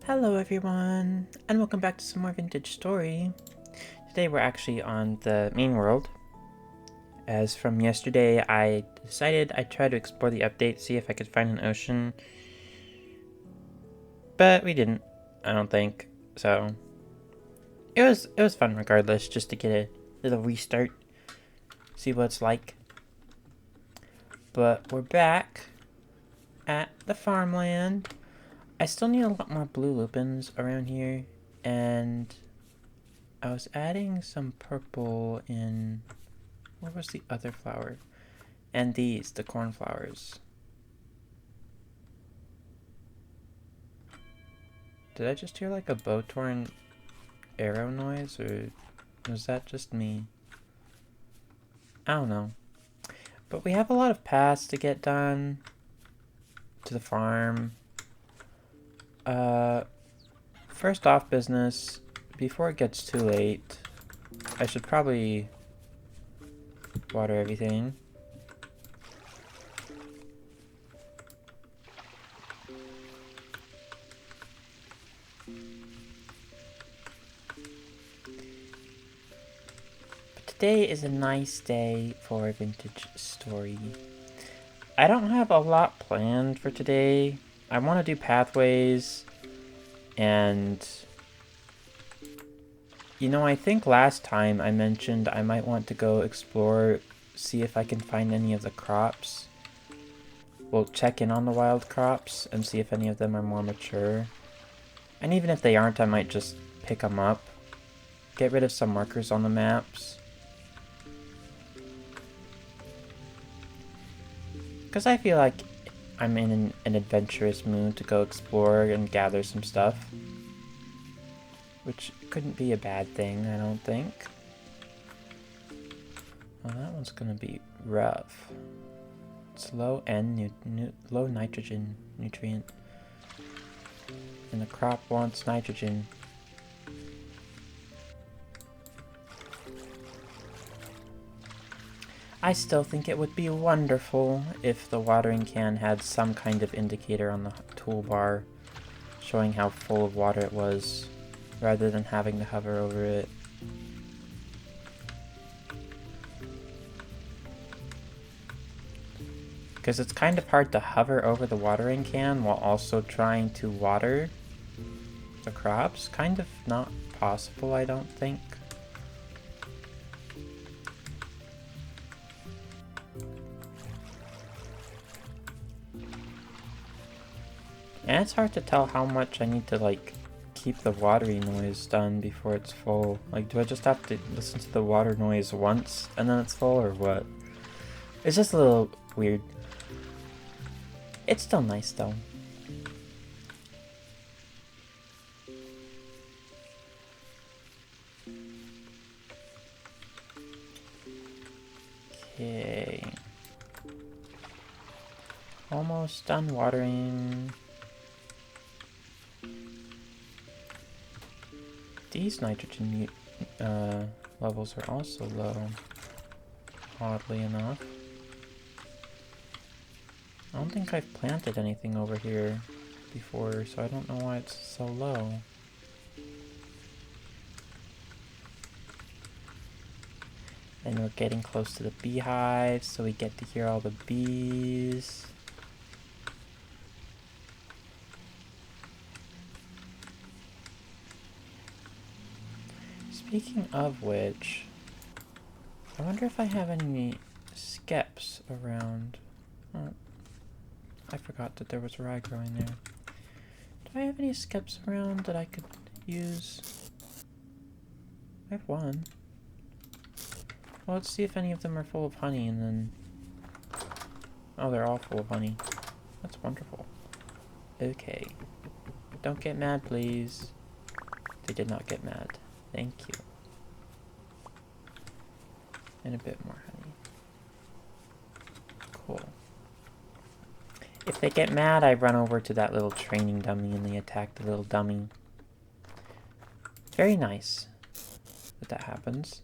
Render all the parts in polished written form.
Hello everyone, and welcome back to some more Vintage Story. Today we're actually on the main world. As from yesterday, I decided I'd try to explore the update, see if I could find an ocean. But we didn't, I don't think. So it was fun regardless, just to get a little restart, see what it's like. But we're back at the farmland. I still need a lot more blue lupins around here, and I was adding some purple in... What was the other flower? And these, the cornflowers. Did I just hear like a bow-torn arrow noise, or was that just me? I don't know. But we have a lot of paths to get done to the farm. First off business, before it gets too late, I should probably water everything. But today is a nice day for a vintage story. I don't have a lot planned for today. I want to do pathways, and you know, I think last time I mentioned I might want to go explore, see if I can find any of the crops. We'll check in on the wild crops and see if any of them are more mature. And even if they aren't, I might just pick them up. Get rid of some markers on the maps. Because I feel like I'm in an adventurous mood to go explore and gather some stuff. Which couldn't be a bad thing, I don't think. Well, that one's gonna be rough. It's low low nitrogen nutrient. And the crop wants nitrogen. I still think it would be wonderful if the watering can had some kind of indicator on the toolbar showing how full of water it was, rather than having to hover over it. Because it's kind of hard to hover over the watering can while also trying to water the crops. Kind of not possible, I don't think. And it's hard to tell how much I need to, like, keep the watery noise done before it's full. Like, do I just have to listen to the water noise once and then it's full, or what? It's just a little weird. It's still nice, though. Okay. Almost done watering. These nitrogen levels are also low, oddly enough. I don't think I've planted anything over here before, so I don't know why it's so low. And we're getting close to the beehive, so we get to hear all the bees. Speaking of which, I wonder if I have any skeps around. Oh, I forgot that there was rye growing there. Do I have any skeps around that I could use? I have one. Well, let's see if any of them are full of honey, and then... Oh, they're all full of honey. That's wonderful. Okay. Don't get mad, please. They did not get mad. Thank you. And a bit more honey. Cool. If they get mad, I run over to that little training dummy and they attack the little dummy. Very nice that that happens.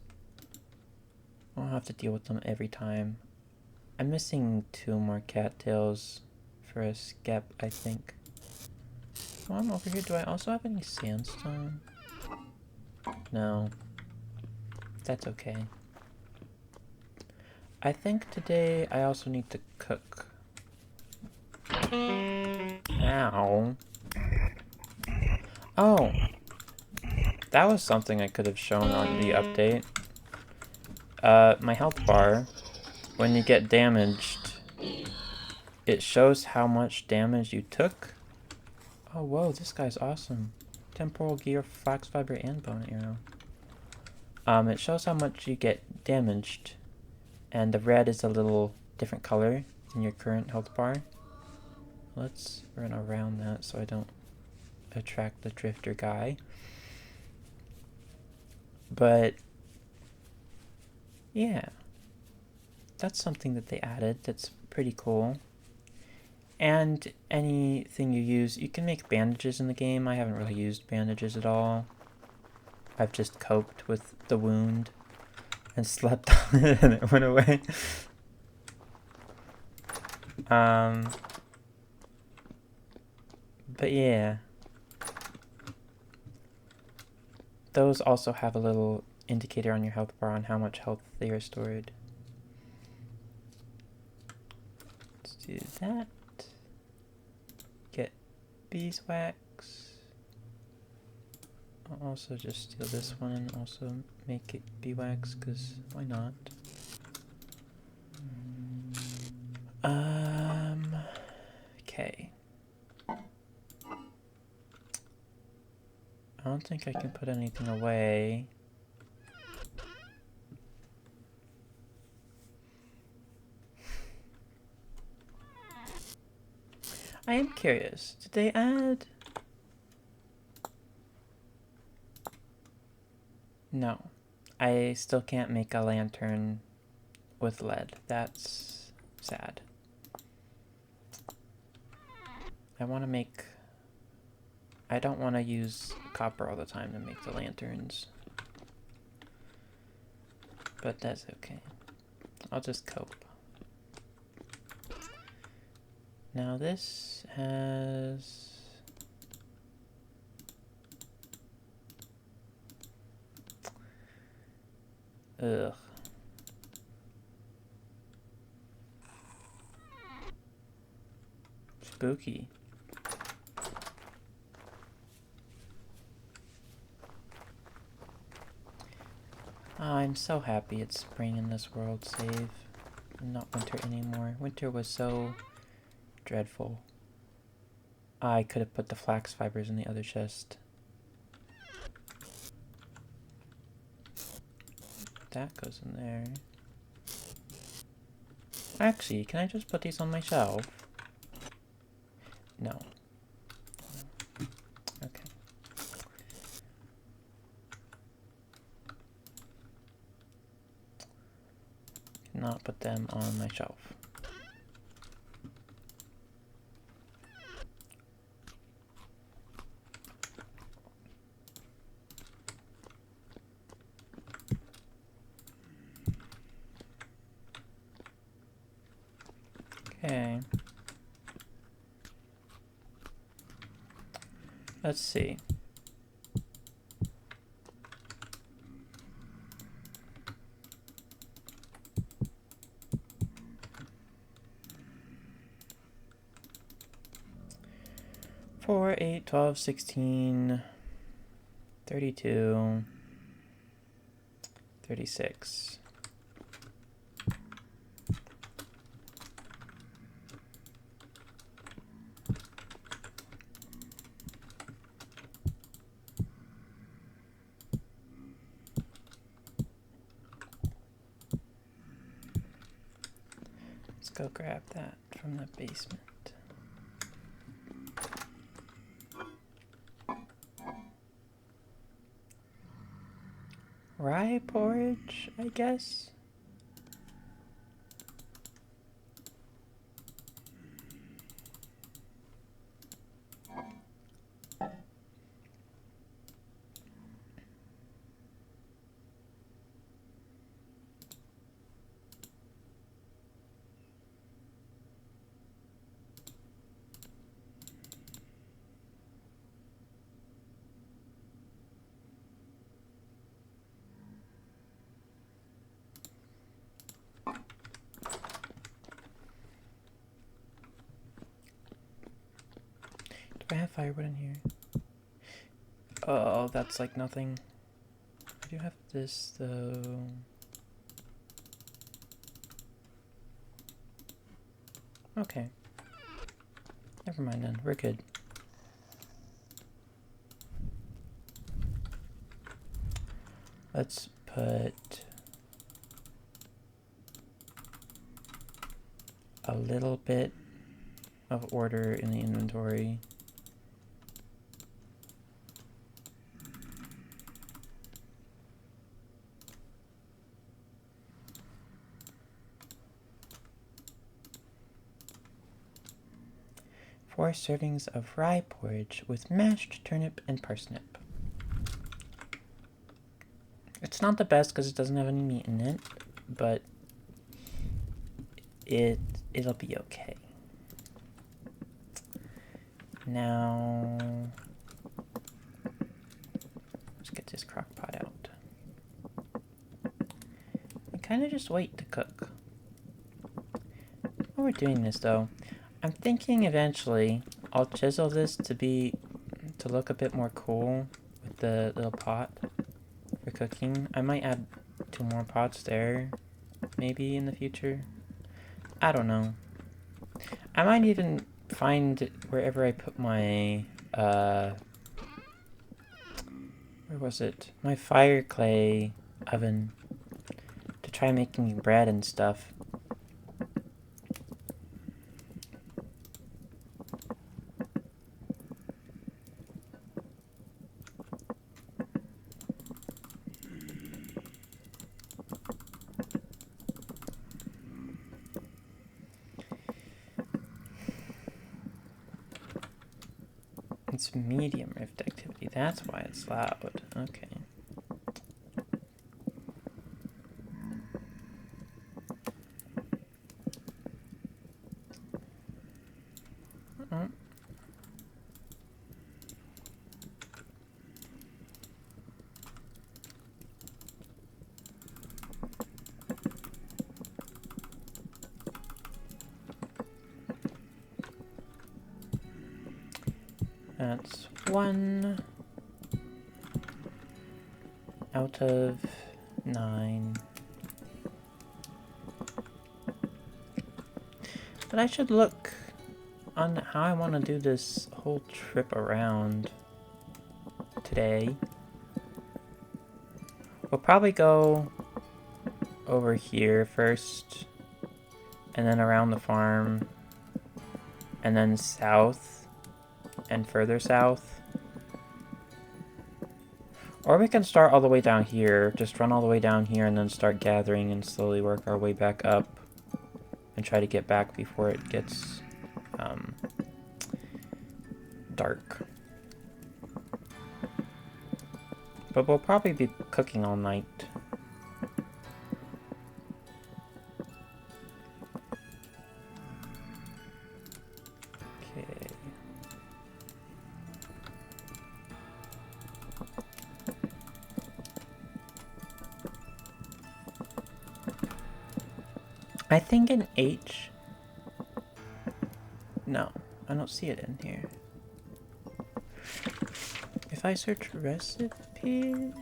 I don't have to deal with them every time. I'm missing 2 more cattails for a skep, I think. While I'm over here, do I also have any sandstone? No. That's okay. I think today I also need to cook. Ow. Oh. That was something I could have shown on the update. My health bar, when you get damaged, it shows how much damage you took. Oh, whoa, this guy's awesome. Temporal gear, flax fiber, and bone arrow. It shows how much you get damaged, and the red is a little different color than your current health bar. Let's run around that so I don't attract the drifter guy. But yeah, that's something that they added that's pretty cool. And anything you use, you can make bandages in the game. I haven't really used bandages at all. I've just coped with the wound and slept on it and it went away. But yeah. Those also have a little indicator on your health bar on how much health they are stored. Let's do that. Get beeswax. I'll also just steal this one and also make it beeswax, because why not? Okay. I don't think I can put anything away. I am curious, did they add... No. I still can't make a lantern with lead. That's sad. I want to make... I don't want to use copper all the time to make the lanterns. But that's okay. I'll just cope. Now this has... Ugh. Spooky. Oh, I'm so happy it's spring in this world save. And not winter anymore. Winter was so dreadful. I could have put the flax fibers in the other chest. That goes in there. Actually, can I just put these on my shelf? No. Okay. Cannot put them on my shelf. Okay. Let's see. Four, 8, 12, 16, 32, 36. Let's go grab that from the basement. Rye porridge, I guess? have firewood in here. Oh, that's like nothing. I do have this though. Okay. Never mind then. We're good. Let's put a little bit of order in the inventory. Four servings of rye porridge with mashed turnip and parsnip. It's not the best because it doesn't have any meat in it, but it'll be okay. Now, let's get this crock pot out. I kind of just wait to cook. While we're doing this though, I'm thinking eventually I'll chisel this to look a bit more cool with the little pot for cooking. I might add 2 more pots there, maybe in the future. I don't know. I might even find wherever I put my, where was it? My fire clay oven to try making bread and stuff. It's medium rift activity. That's why it's loud. Okay. That's 1 out of 9. But I should look on how I want to do this whole trip around today. We'll probably go over here first, and then around the farm, and then south. And further south. Or we can start all the way down here, just run all the way down here and then start gathering and slowly work our way back up and try to get back before it gets dark. But we'll probably be cooking all night. I think in H... No, I don't see it in here. If I search recipes...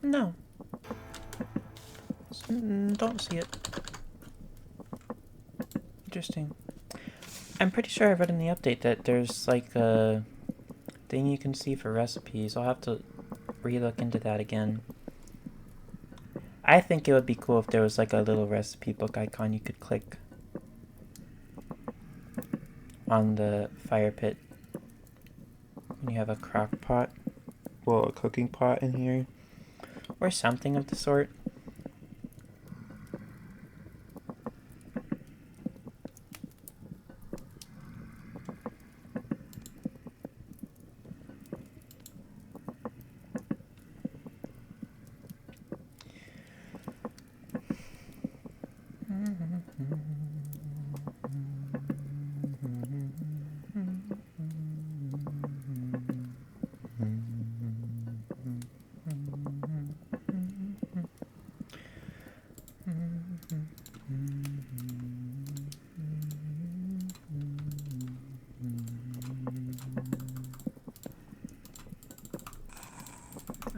No. Don't see it. Interesting. I'm pretty sure I read in the update that there's like a thing you can see for recipes. I'll have to re-look into that again. I think it would be cool if there was like a little recipe book icon you could click on the fire pit when you have a crock pot, well, a cooking pot in here, or something of the sort.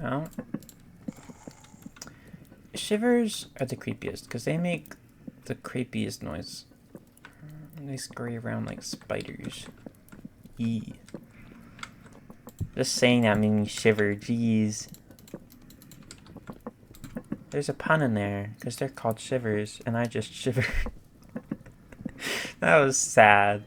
Well, shivers are the creepiest because they make the creepiest noise. They scurry around like spiders. Eee. Just saying that made me shiver. Jeez. There's a pun in there because they're called shivers, and I just shivered. That was sad.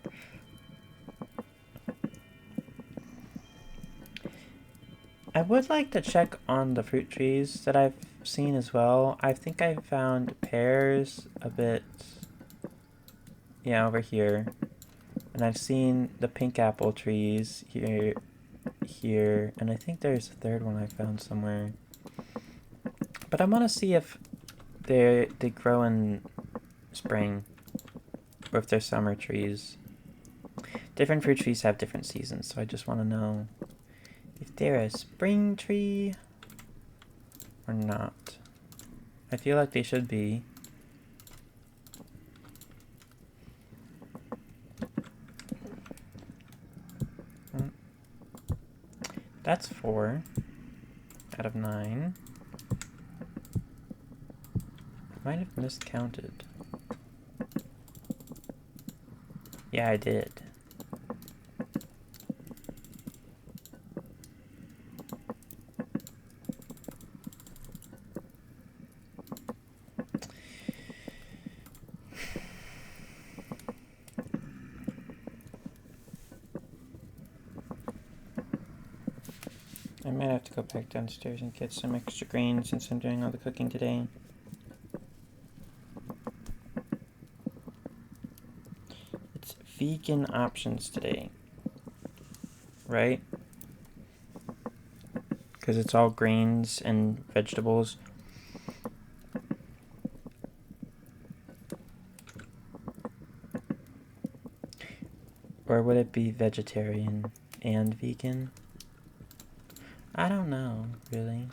I would like to check on the fruit trees that I've seen as well. I think I found pears a bit, yeah, over here. And I've seen the pink apple trees here, and I think there's a third one I found somewhere. But I want to see if they grow in spring, or if they're summer trees. Different fruit trees have different seasons, so I just want to know if they're a spring tree or not. I feel like they should be. That's 4 out of 9. I might have miscounted. Yeah, I did. I might have to go back downstairs and get some extra grain since I'm doing all the cooking today. It's vegan options today, right? Because it's all grains and vegetables. Or would it be vegetarian and vegan? I don't know, really.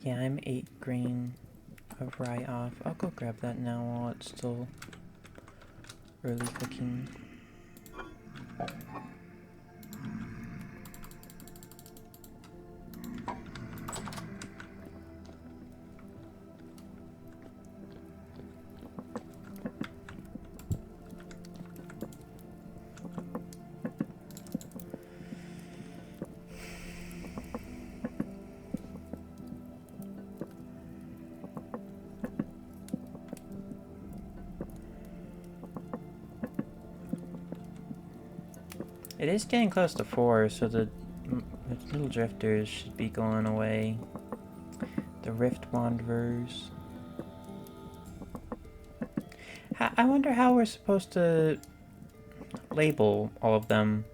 Yeah, I'm 8 grain of rye off. I'll go grab that now while it's still early cooking. It is getting close to 4, so the little drifters should be going away. The rift wanderers. I wonder how we're supposed to label all of them.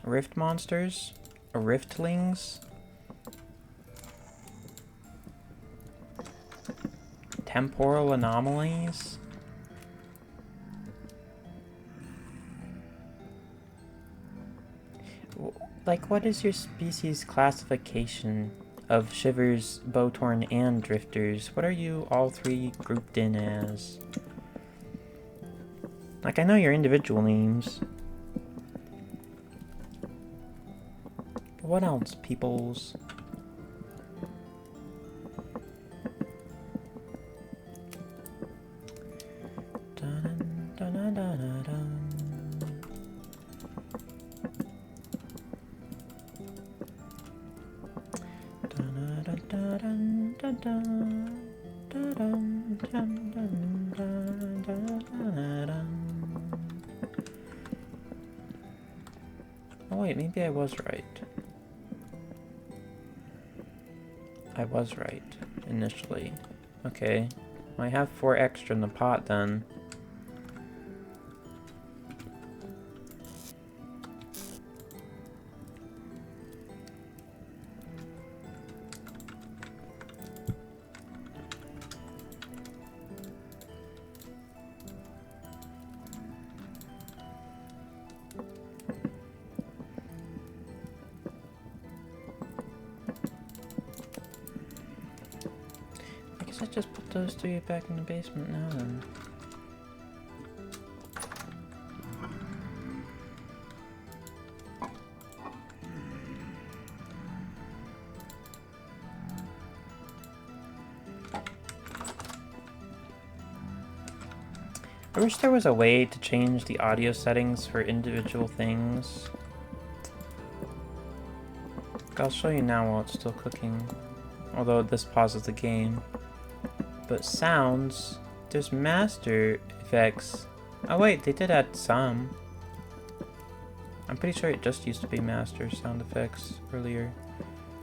Rift monsters? Or riftlings? Temporal anomalies? Like, what is your species classification of shivers, bowtorn, and drifters? What are you all 3 grouped in as? Like, I know your individual names. But what else, peoples? Dun, dun, dun, dun, dun, dun. Oh wait, maybe I was right. I was right, initially. Okay. I have 4 extra in the pot then. guess I just put those three back in the basement now then. I wish there was a way to change the audio settings for individual things. I'll show you now while it's still cooking. Although this pauses the game. But sounds, there's master effects. Oh wait, they did add some. I'm pretty sure it just used to be master sound effects earlier.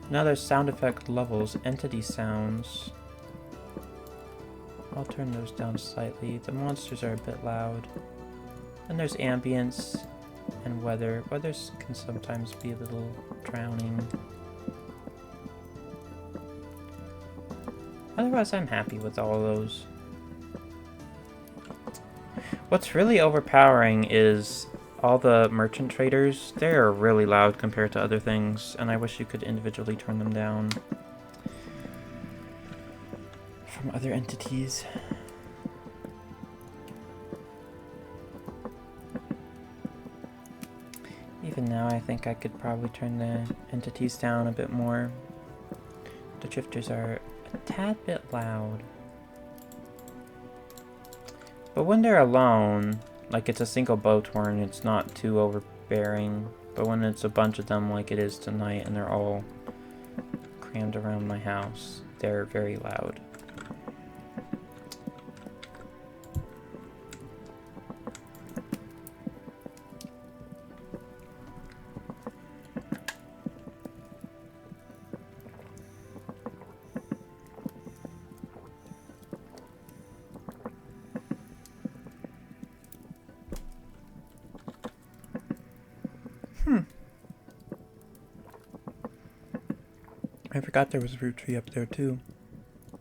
Now there's sound effect levels, entity sounds. I'll turn those down slightly. The monsters are a bit loud. And there's ambience and weather. Weather can sometimes be a little drowning. Otherwise, I'm happy with all of those. What's really overpowering is all the merchant traders. They're really loud compared to other things, and I wish you could individually turn them down from other entities. Even now, I think I could probably turn the entities down a bit more. The drifters are a tad bit loud. But when they're alone, like it's a single boat horn, it's not too overbearing. But when it's a bunch of them like it is tonight and they're all crammed around my house, they're very loud. I forgot there was a fruit tree up there too,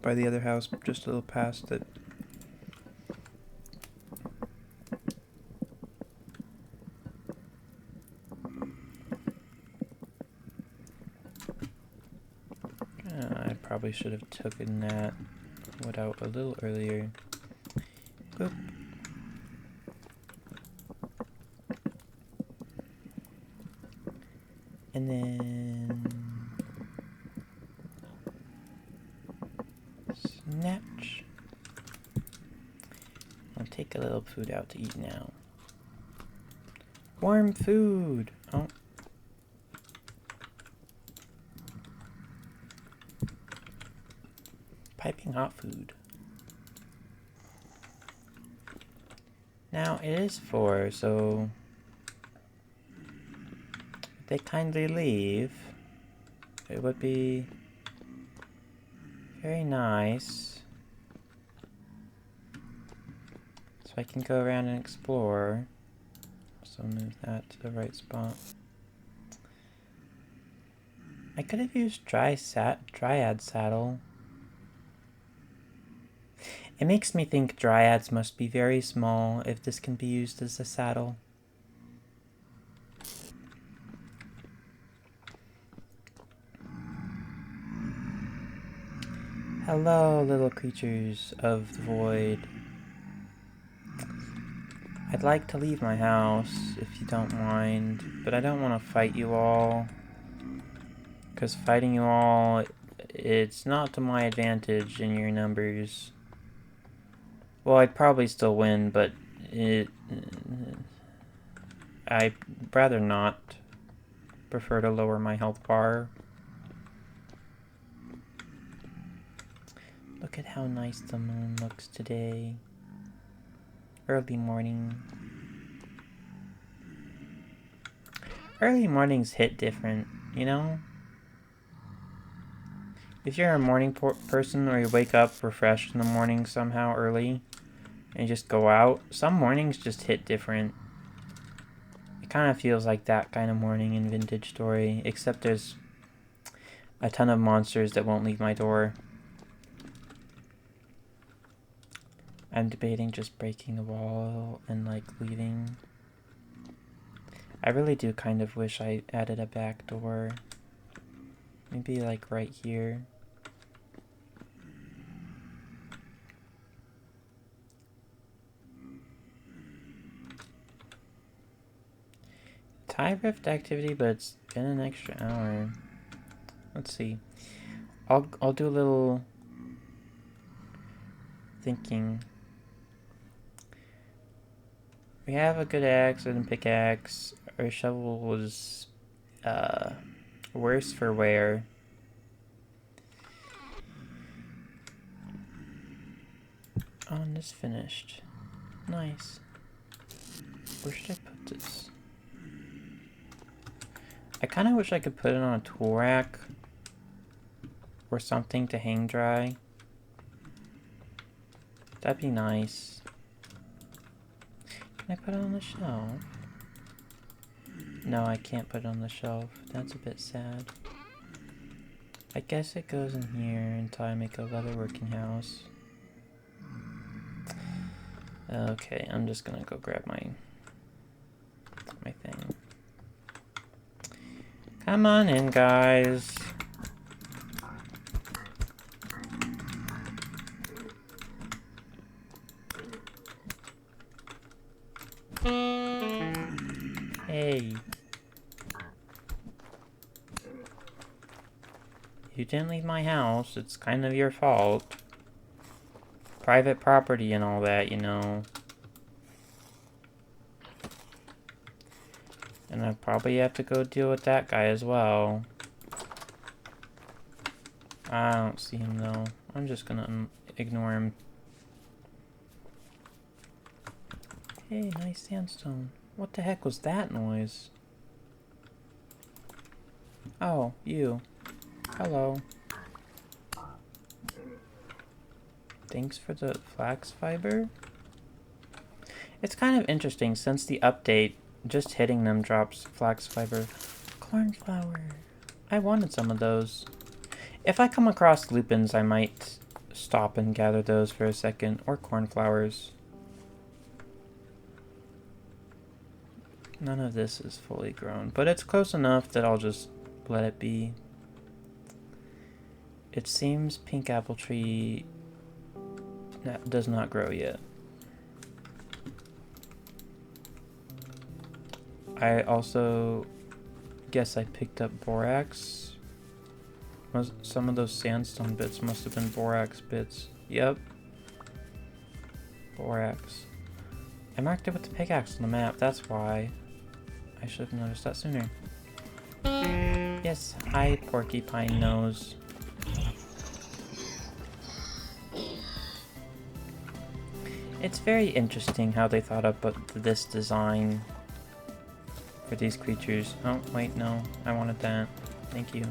by the other house, just a little past it. I probably should have taken that wood out a little earlier. Boop. And then snatch. I'll take a little food out to eat now. Warm food. Oh. Piping hot food. Now it is 4, so if they kindly leave, it would be very nice. So I can go around and explore. So move that to the right spot. I could have used Dryad saddle. It makes me think dryads must be very small if this can be used as a saddle. Hello, little creatures of the void. I'd like to leave my house, if you don't mind, but I don't want to fight you all. Because fighting you all, it's not to my advantage in your numbers. Well, I'd probably still win, but I'd rather not. Prefer to lower my health bar. Look at how nice the moon looks today. Early morning. Early mornings hit different, you know? If you're a morning person or you wake up refreshed in the morning somehow early and you just go out, some mornings just hit different. It kind of feels like that kind of morning in Vintage Story, except there's a ton of monsters that won't leave my door. I'm debating just breaking the wall and like leaving. I really do kind of wish I added a back door. Maybe like right here. Tie rift activity, but it's been an extra hour. Let's see. I'll do a little thinking. We have a good axe and a pickaxe. Our shovel was worse for wear. Oh, and it's finished. Nice. Where should I put this? I kind of wish I could put it on a tool rack or something to hang dry. That'd be nice. Can I put it on the shelf? No, I can't put it on the shelf. That's a bit sad. I guess it goes in here until I make a leatherworking house. Okay, I'm just gonna go grab my thing. Come on in, guys. Hey. You didn't leave my house. It's kind of your fault. Private property and all that, you know. And I probably have to go deal with that guy as well. I don't see him though. I'm just gonna ignore him. Hey, nice sandstone. What the heck was that noise? Oh, you. Hello. Thanks for the flax fiber. It's kind of interesting since the update, just hitting them drops flax fiber. Cornflower. I wanted some of those. If I come across lupins, I might stop and gather those for a second. Or cornflowers. None of this is fully grown, but it's close enough that I'll just let it be. It seems pink apple tree does not grow yet. I also guess I picked up borax. Some of those sandstone bits must have been borax bits. Yep. Borax. I marked it with the pickaxe on the map, that's why. I should have noticed that sooner. Yes, hi Porcupine Nose. It's very interesting how they thought up this design for these creatures. Oh, wait, no. I wanted that. Thank you.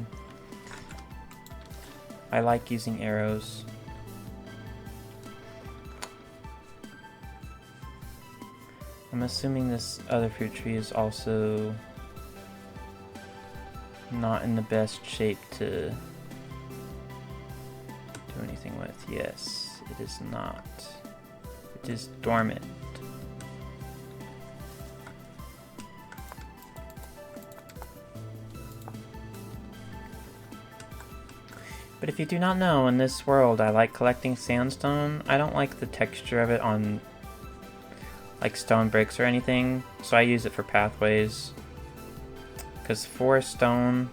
I like using arrows. I'm assuming this other fruit tree is also not in the best shape to do anything with. Yes, it is not. It is dormant. But if you do not know, in this world I like collecting sandstone. I don't like the texture of it on like stone bricks or anything, so I use it for pathways. Because forest stone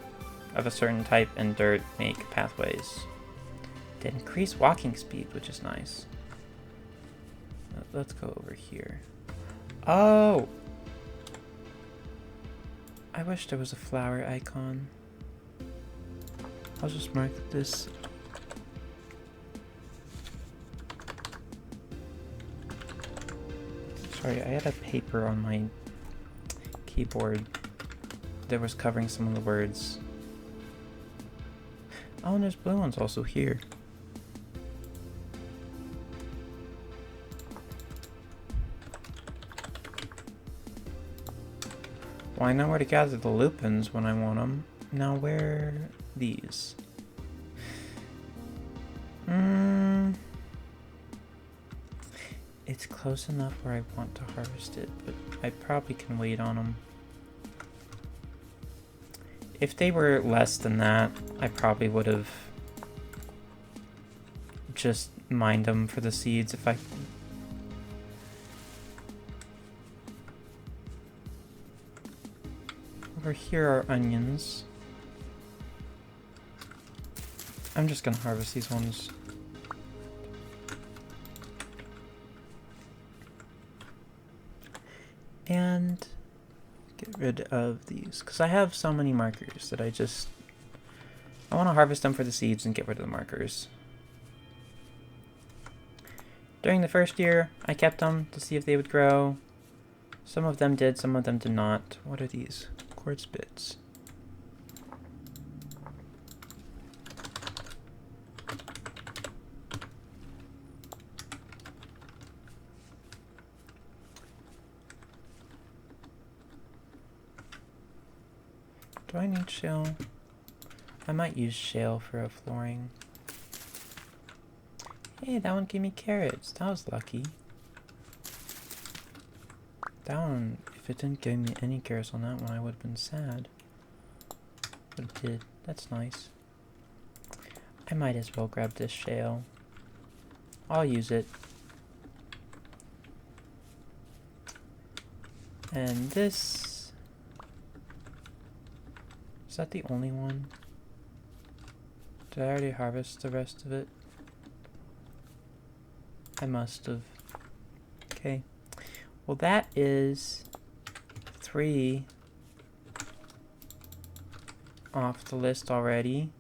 of a certain type and dirt make pathways. They increase walking speed, which is nice. Let's go over here. Oh! I wish there was a flower icon. I'll just mark this. Sorry, I had a paper on my keyboard that was covering some of the words. Oh, and there's blue ones also here. Well, I know where to gather the lupins when I want them. Now where are these? It's close enough where I want to harvest it, but I probably can wait on them. If they were less than that, I probably would have just mined them for the seeds if I... Over here are onions. I'm just gonna harvest these ones. And get rid of these, because I have so many markers that I want to harvest them for the seeds and get rid of the markers. During the first year, I kept them to see if they would grow. Some of them did, some of them did not. What are these? Quartz bits. Do I need shale? I might use shale for a flooring. Hey, that one gave me carrots. That was lucky. That one, if it didn't give me any carrots on that one, I would have been sad. But it did. That's nice. I might as well grab this shale. I'll use it. And this... Is that the only one? Did I already harvest the rest of it? I must have. Okay. Well, that is 3 off the list already.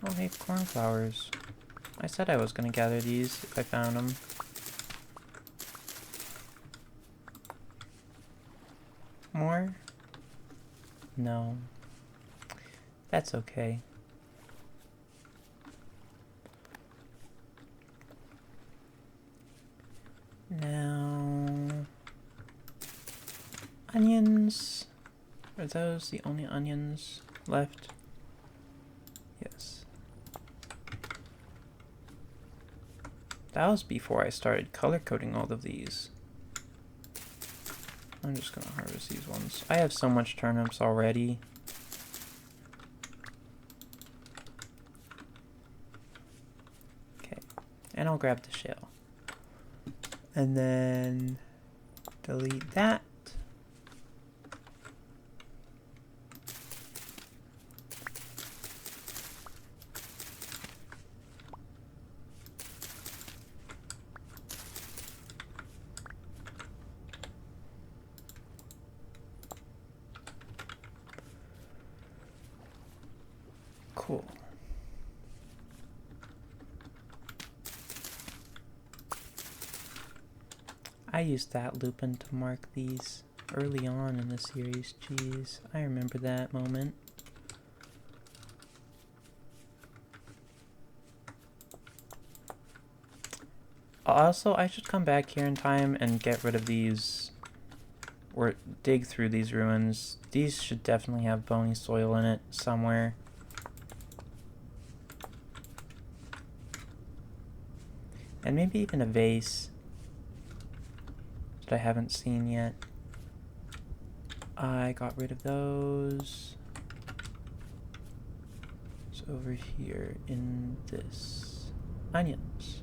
Oh, hey, cornflowers. I said I was going to gather these if I found them. More? No. That's okay. Now... Onions. Are those the only onions left? Yes. That was before I started color coding all of these. I'm just gonna harvest these ones. I have so much turnips already. Okay, and I'll grab the shell. And then delete that. Cool. I used that lupin to mark these early on in the series. Jeez, I remember that moment. Also, I should come back here in time and get rid of these, or dig through these ruins. These should definitely have bony soil in it somewhere. And maybe even a vase that I haven't seen yet. I got rid of those. It's over here in this. Onions.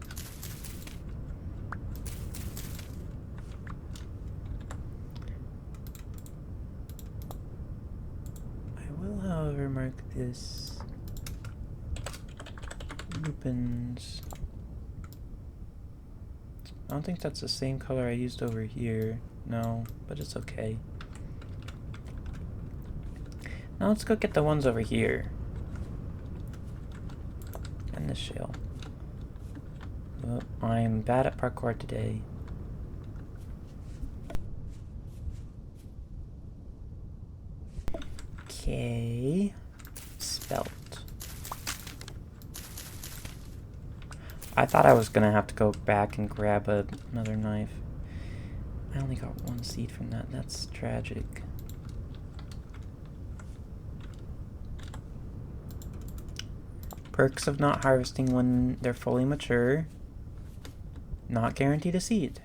I will, however, mark this lupins. I don't think that's the same color I used over here. No, but it's okay. Now let's go get the ones over here. And this shell. Oh, I'm bad at parkour today. Okay. Spelt. I thought I was gonna have to go back and grab another knife. I only got 1 seed from that. That's tragic. Perks of not harvesting when they're fully mature. Not guaranteed a seed.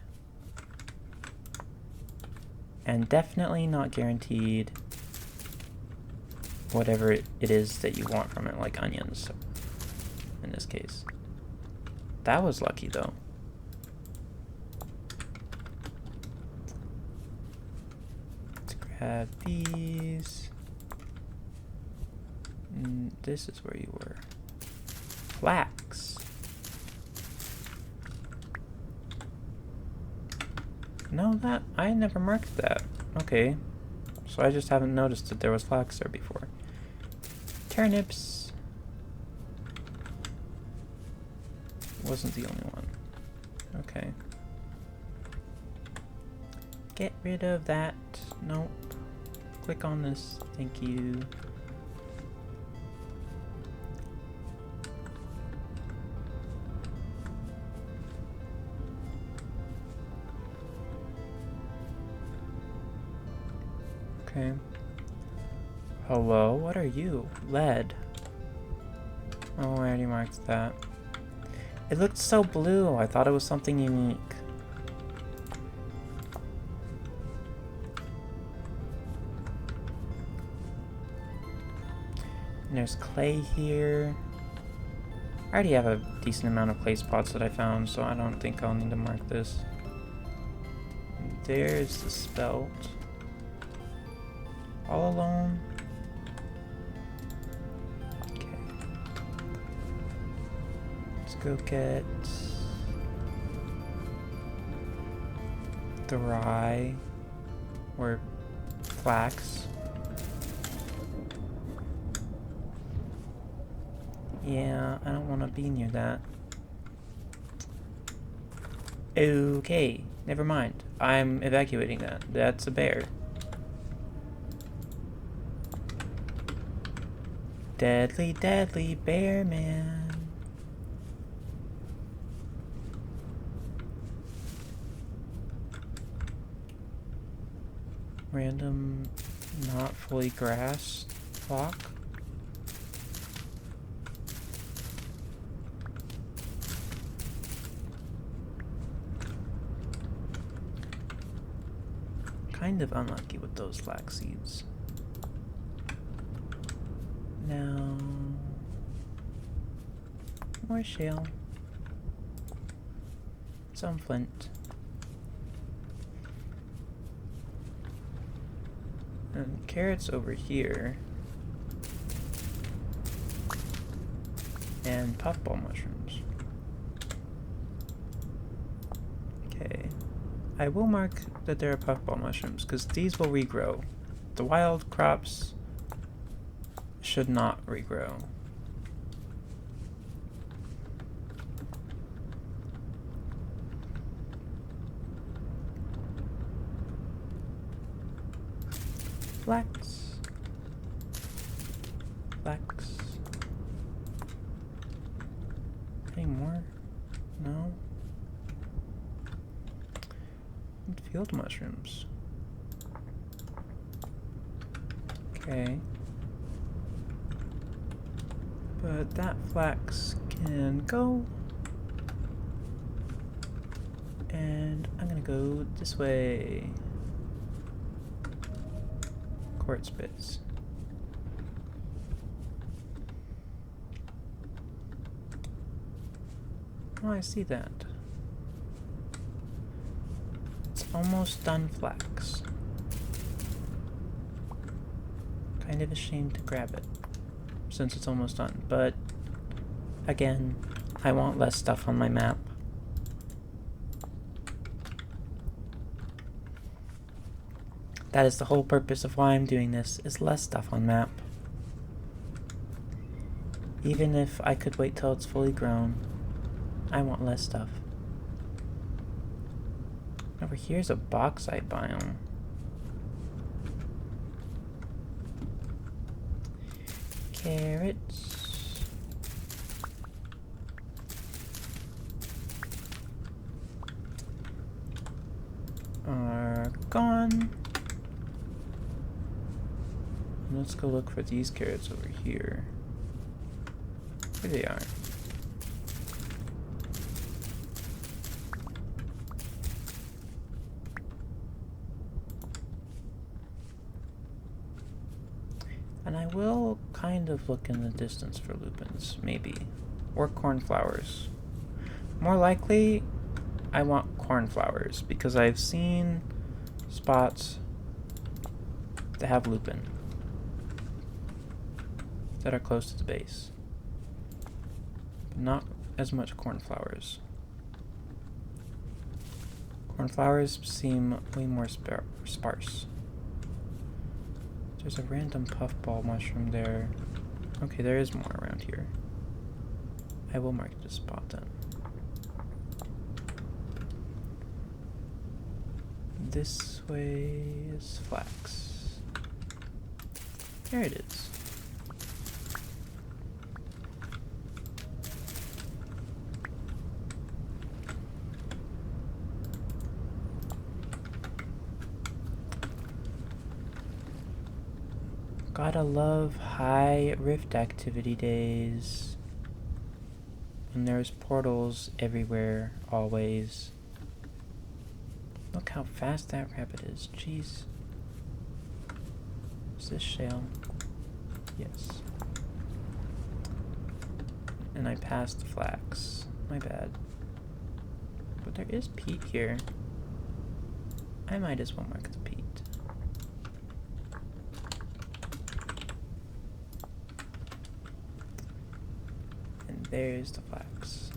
And definitely not guaranteed whatever it is that you want from it, like onions, in this case. That was lucky, though. Grab these. This is where you were. Flax. No, that I never marked that. Okay. So I just haven't noticed that there was flax there before. Turnips. Wasn't the only one. Okay. Get rid of that. Nope. Click on this. Thank you. Okay. Hello, what are you? Lead. Oh, I already marked that. It looked so blue. I thought it was something unique. And there's clay here. I already have a decent amount of clay spots that I found, so I don't think I'll need to mark this. There's the spelt. All alone. Okay. Let's go get the rye or flax. Yeah, I don't want to be near that. Okay, never mind. I'm evacuating that. That's a bear. Deadly, deadly bear man. Random, not fully grassed flock. Kind of unlucky with those flax seeds. Now, more shale, some flint, and carrots over here, and puffball mushrooms. Okay, I will mark that there are puffball mushrooms because these will regrow. The wild crops should not regrow. Flax. Flax. Any more? No? Field mushrooms. Okay. But that flax can go. And I'm gonna go this way. Quartz bits. Oh, I see that. It's almost done flax. Kind of ashamed to grab it, since it's almost done, but again, I want less stuff on my map. That is the whole purpose of why I'm doing this, is less stuff on map. Even if I could wait till it's fully grown, I want less stuff. Over here's a bauxite biome. Carrots. Are gone. Let's go look for these carrots over here. Here they are. And I will kind of look in the distance for lupins, maybe. Or cornflowers. More likely, I want cornflowers, because I've seen spots that have lupin that are close to the base. But not as much cornflowers. Cornflowers seem way more sparse. There's a random puffball mushroom there. Okay, there is more around here. I will mark this spot then. This way is flax. There it is. Gotta love high rift activity days. When there's portals everywhere, always. Look how fast that rabbit is. Jeez. Is this shale? Yes. And I passed the flax. My bad. But there is peat here. I might as well mark the peat. And there's the flax.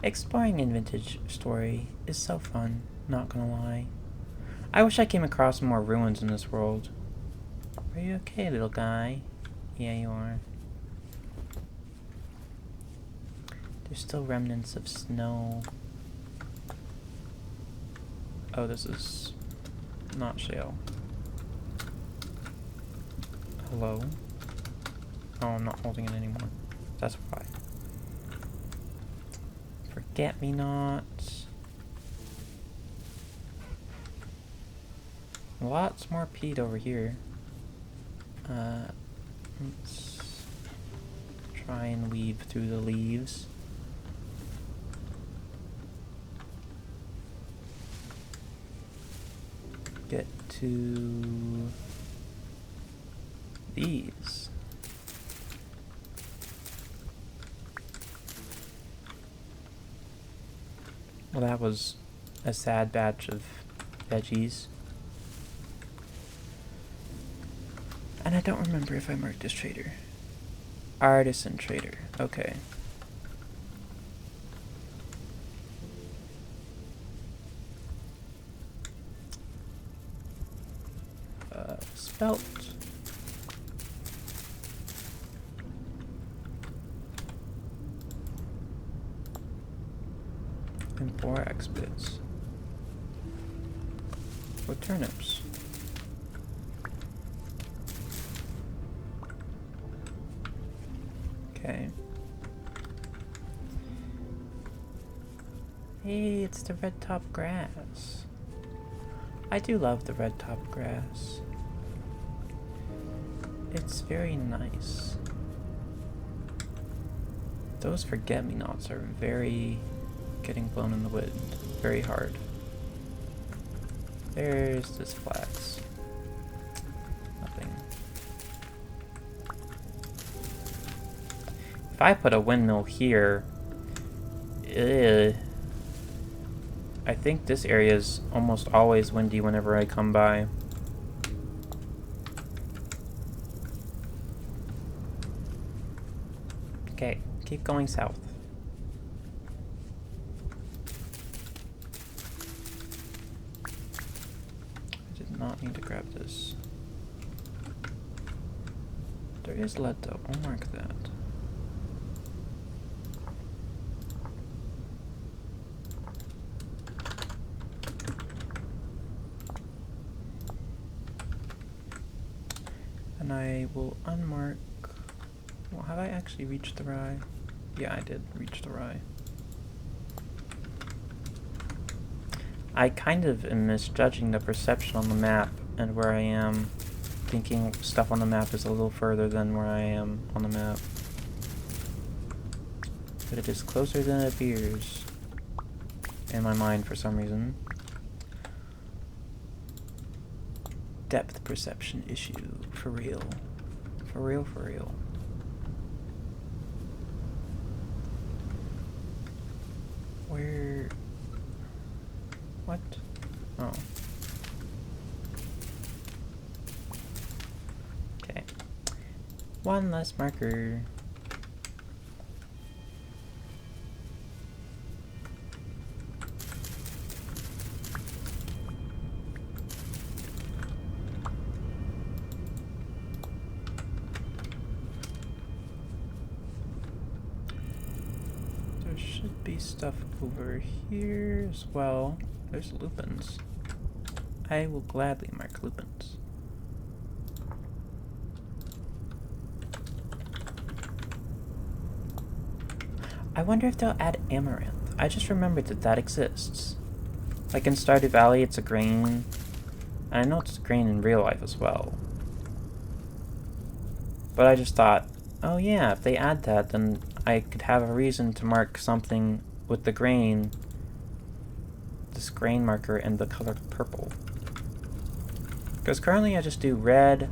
Exploring in Vintage Story is so fun, not gonna lie. I wish I came across more ruins in this world. Are you okay, little guy? Yeah, you are. There's still remnants of snow. Oh, this is not shale. Hello? Oh, I'm not holding it anymore. That's why. Forget-me-nots. Lots more peat over here. Let's try and weave through the leaves. Get to these. Well, that was a sad batch of veggies. And I don't remember if I marked this trader. Artisan trader. Okay. Spelt. And 4x bits. For turnips. Okay. Hey, it's the red top grass. I do love the red top grass. It's very nice. Those forget-me-nots are very getting blown in the wind. Very hard. There's this flax. Nothing. If I put a windmill here, I think this area is almost always windy whenever I come by. Okay, keep going south. I did not need to grab this. There is lead though, I'll mark that. And I will unmark. Well, have I actually reached the rye? Yeah, I did reach the rye. I kind of am misjudging the perception on the map and where I am, thinking stuff on the map is a little further than where I am on the map. But it is closer than it appears in my mind for some reason. Depth perception issue, for real. For real, for real. Where What? Oh. Okay. One less marker. There should be stuff over here as well. There's lupins. I will gladly mark lupins. I wonder if they'll add amaranth. I just remembered that that exists. Like in Stardew Valley, it's a grain. And I know it's a grain in real life as well. But I just thought, oh yeah, if they add that, then I could have a reason to mark something with the grain. This grain marker and the color purple. Because currently I just do red,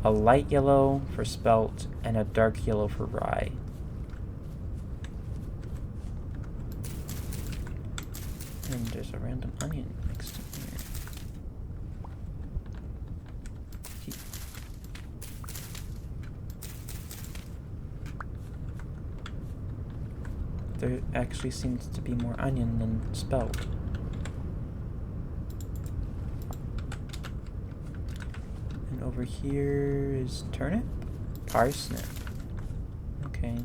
a light yellow for spelt, and a dark yellow for rye. And there's a random onion next to here. There actually seems to be more onion than spelt. And over here is turnip? Parsnip. Okay.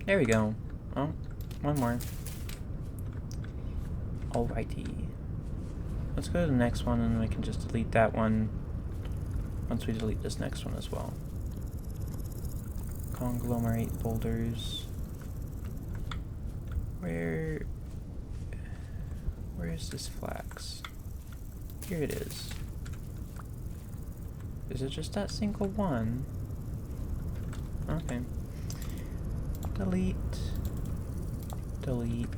There we go. Oh, one more. Alrighty. Let's go to the next one and we can just delete that one once we delete this next one as well. Conglomerate boulders. Where is this flax? Here it is. Is it just that single one? Okay. Delete. Delete.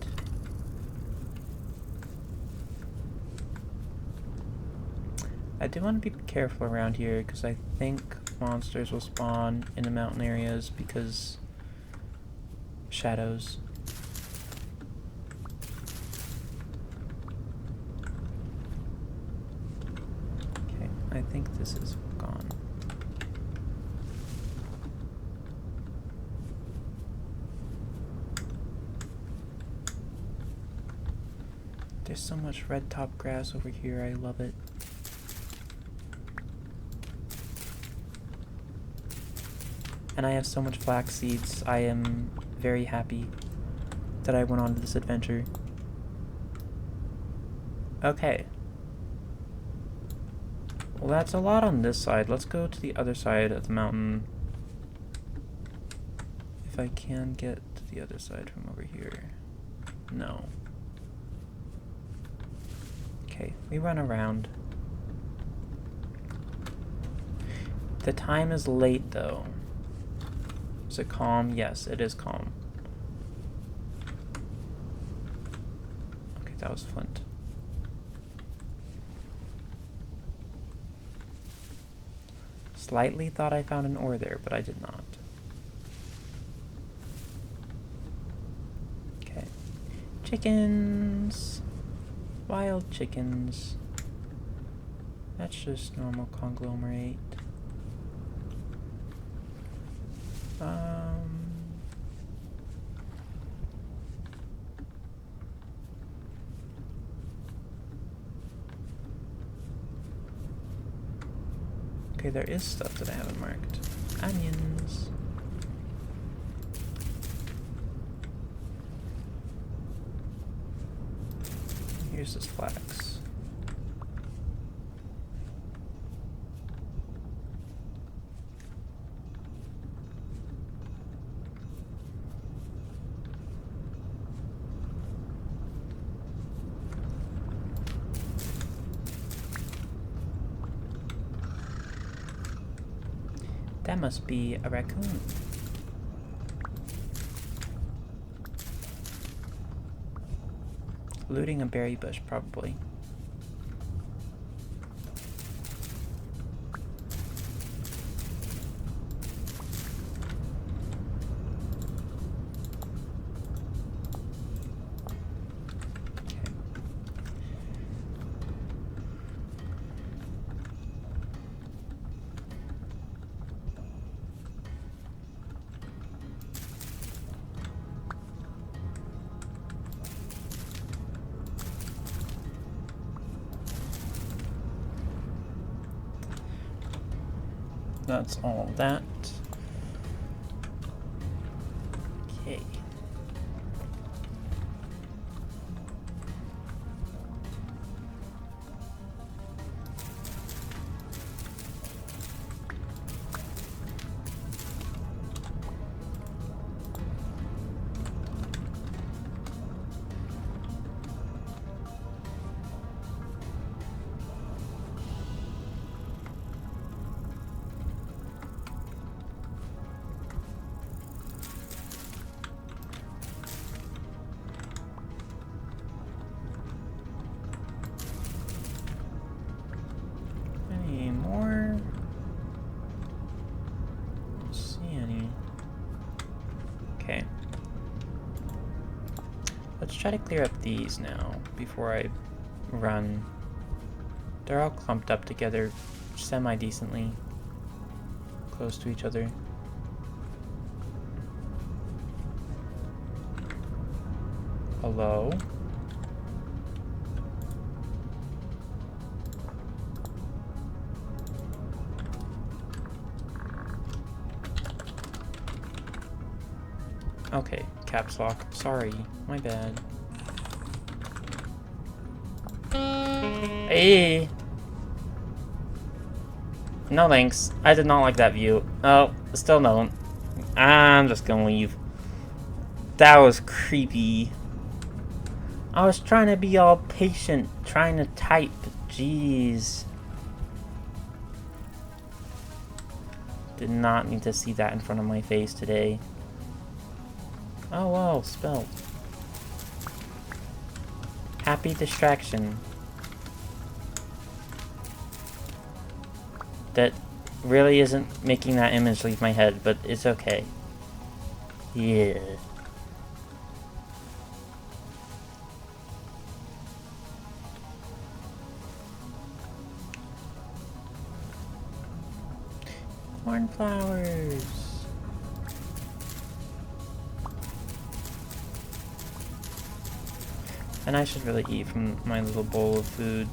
I do want to be careful around here because I think monsters will spawn in the mountain areas because shadows. Okay, I think this is gone. There's so much red top grass over here, I love it. And I have so much flax seeds, I am very happy that I went on this adventure. Okay. Well, that's a lot on this side. Let's go to the other side of the mountain. If I can get to the other side from over here. No. Okay, we run around. The time is late, though. Is it calm? Yes, it is calm. Okay, that was flint. Slightly thought I found an ore there, but I did not. Okay. Chickens! Wild chickens. That's just normal conglomerate. Okay, there is stuff that I haven't marked. Onions. Here's this flax. That must be a raccoon. Looting a berry bush, probably. That's all that. Okay. Any more? Don't see any. Okay. Let's try to clear up these now before I run. They're all clumped up together semi-decently close to each other. Hello? Okay, caps lock. Sorry, my bad. Hey! No thanks. I did not like that view. Oh, still don't. I'm just gonna leave. That was creepy. I was trying to be all patient, trying to type. Jeez. Did not need to see that in front of my face today. Oh, wow, spelled. Happy distraction. That really isn't making that image leave my head, but it's okay. Yeah. Cornflowers. And I should really eat from my little bowl of food.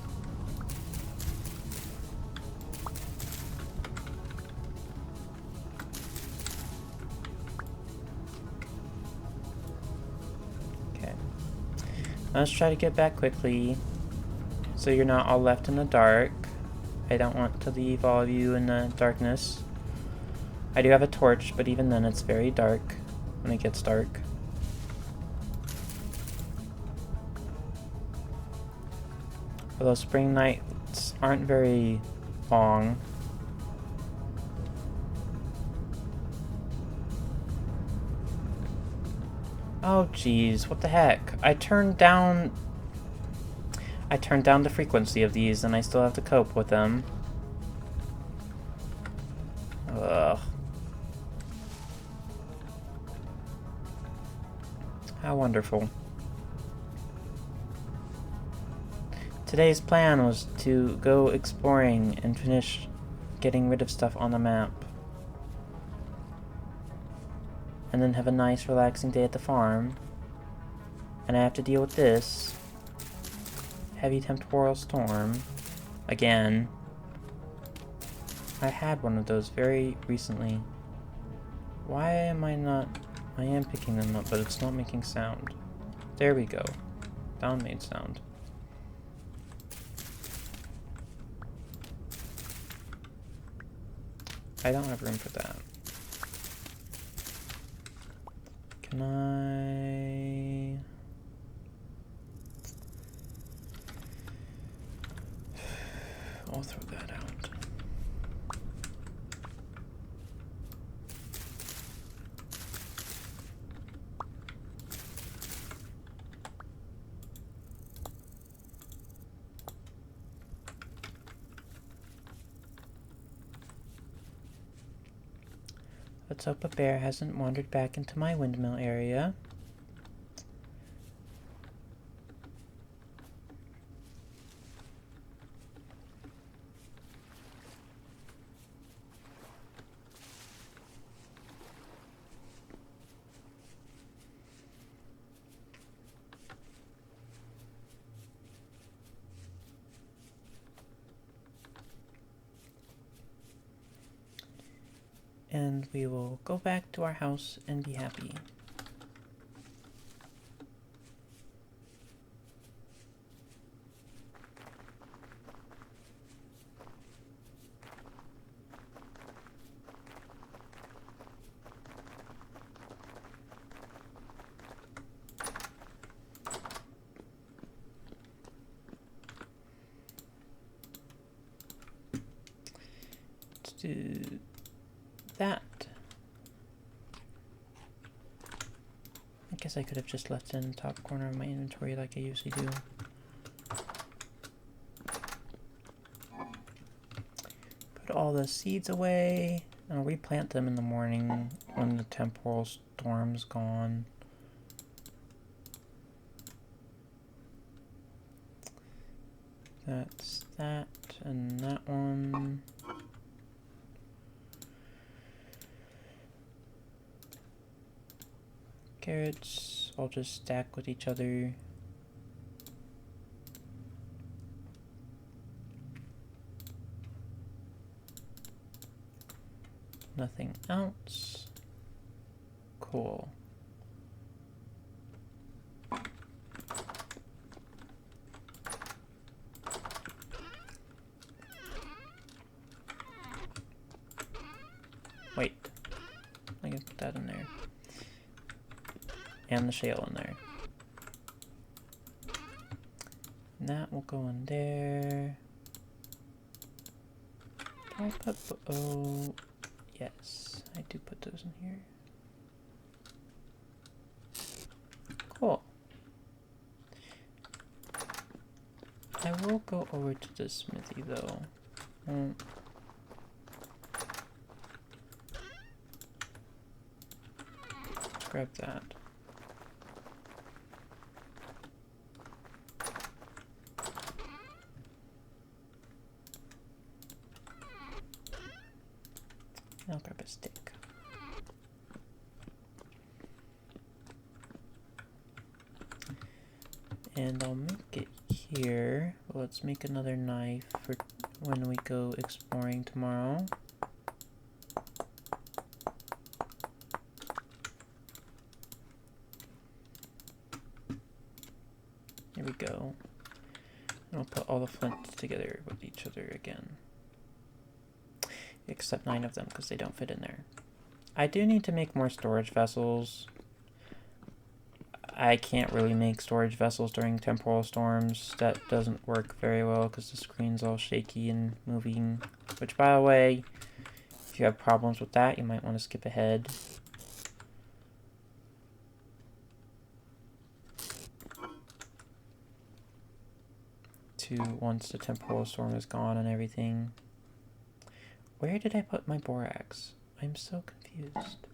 Okay. Let's try to get back quickly, so you're not all left in the dark. I don't want to leave all of you in the darkness. I do have a torch, but even then it's very dark when it gets dark. Although spring nights aren't very long. Oh geez, what the heck? I turned down the frequency of these and I still have to cope with them. Ugh. How wonderful. Today's plan was to go exploring and finish getting rid of stuff on the map. And then have a nice relaxing day at the farm. And I have to deal with this. Heavy temporal storm. Again. I had one of those very recently. Why am I not... I am picking them up, but it's not making sound. There we go. Down made sound. I don't have room for that. Can I... I'll throw that out. Let's hope a bear hasn't wandered back into my windmill area. and we will go back to our house and be happy. Do that. I guess I could have just left it in the top corner of my inventory like I usually do. Put all the seeds away. I'll replant them in the morning when the temporal storm's gone. That's that and that one. Carrots all just stack with each other. Nothing else. Cool. Wait. I can put that in there. And the shale in there. And that will go in there. Do I put... oh... yes, I do put those in here. Cool. I will go over to the smithy though. Let's grab that. I'll grab a stick. And I'll make it here. Let's make another knife for when we go exploring tomorrow. There we go. And I'll put all the flints together with each other again. Except 9 of them, because they don't fit in there. I do need to make more storage vessels. I can't really make storage vessels during temporal storms. That doesn't work very well, because the screen's all shaky and moving. Which, by the way, if you have problems with that, you might want to skip ahead. To once the temporal storm is gone and everything. Where did I put my borax? I'm so confused.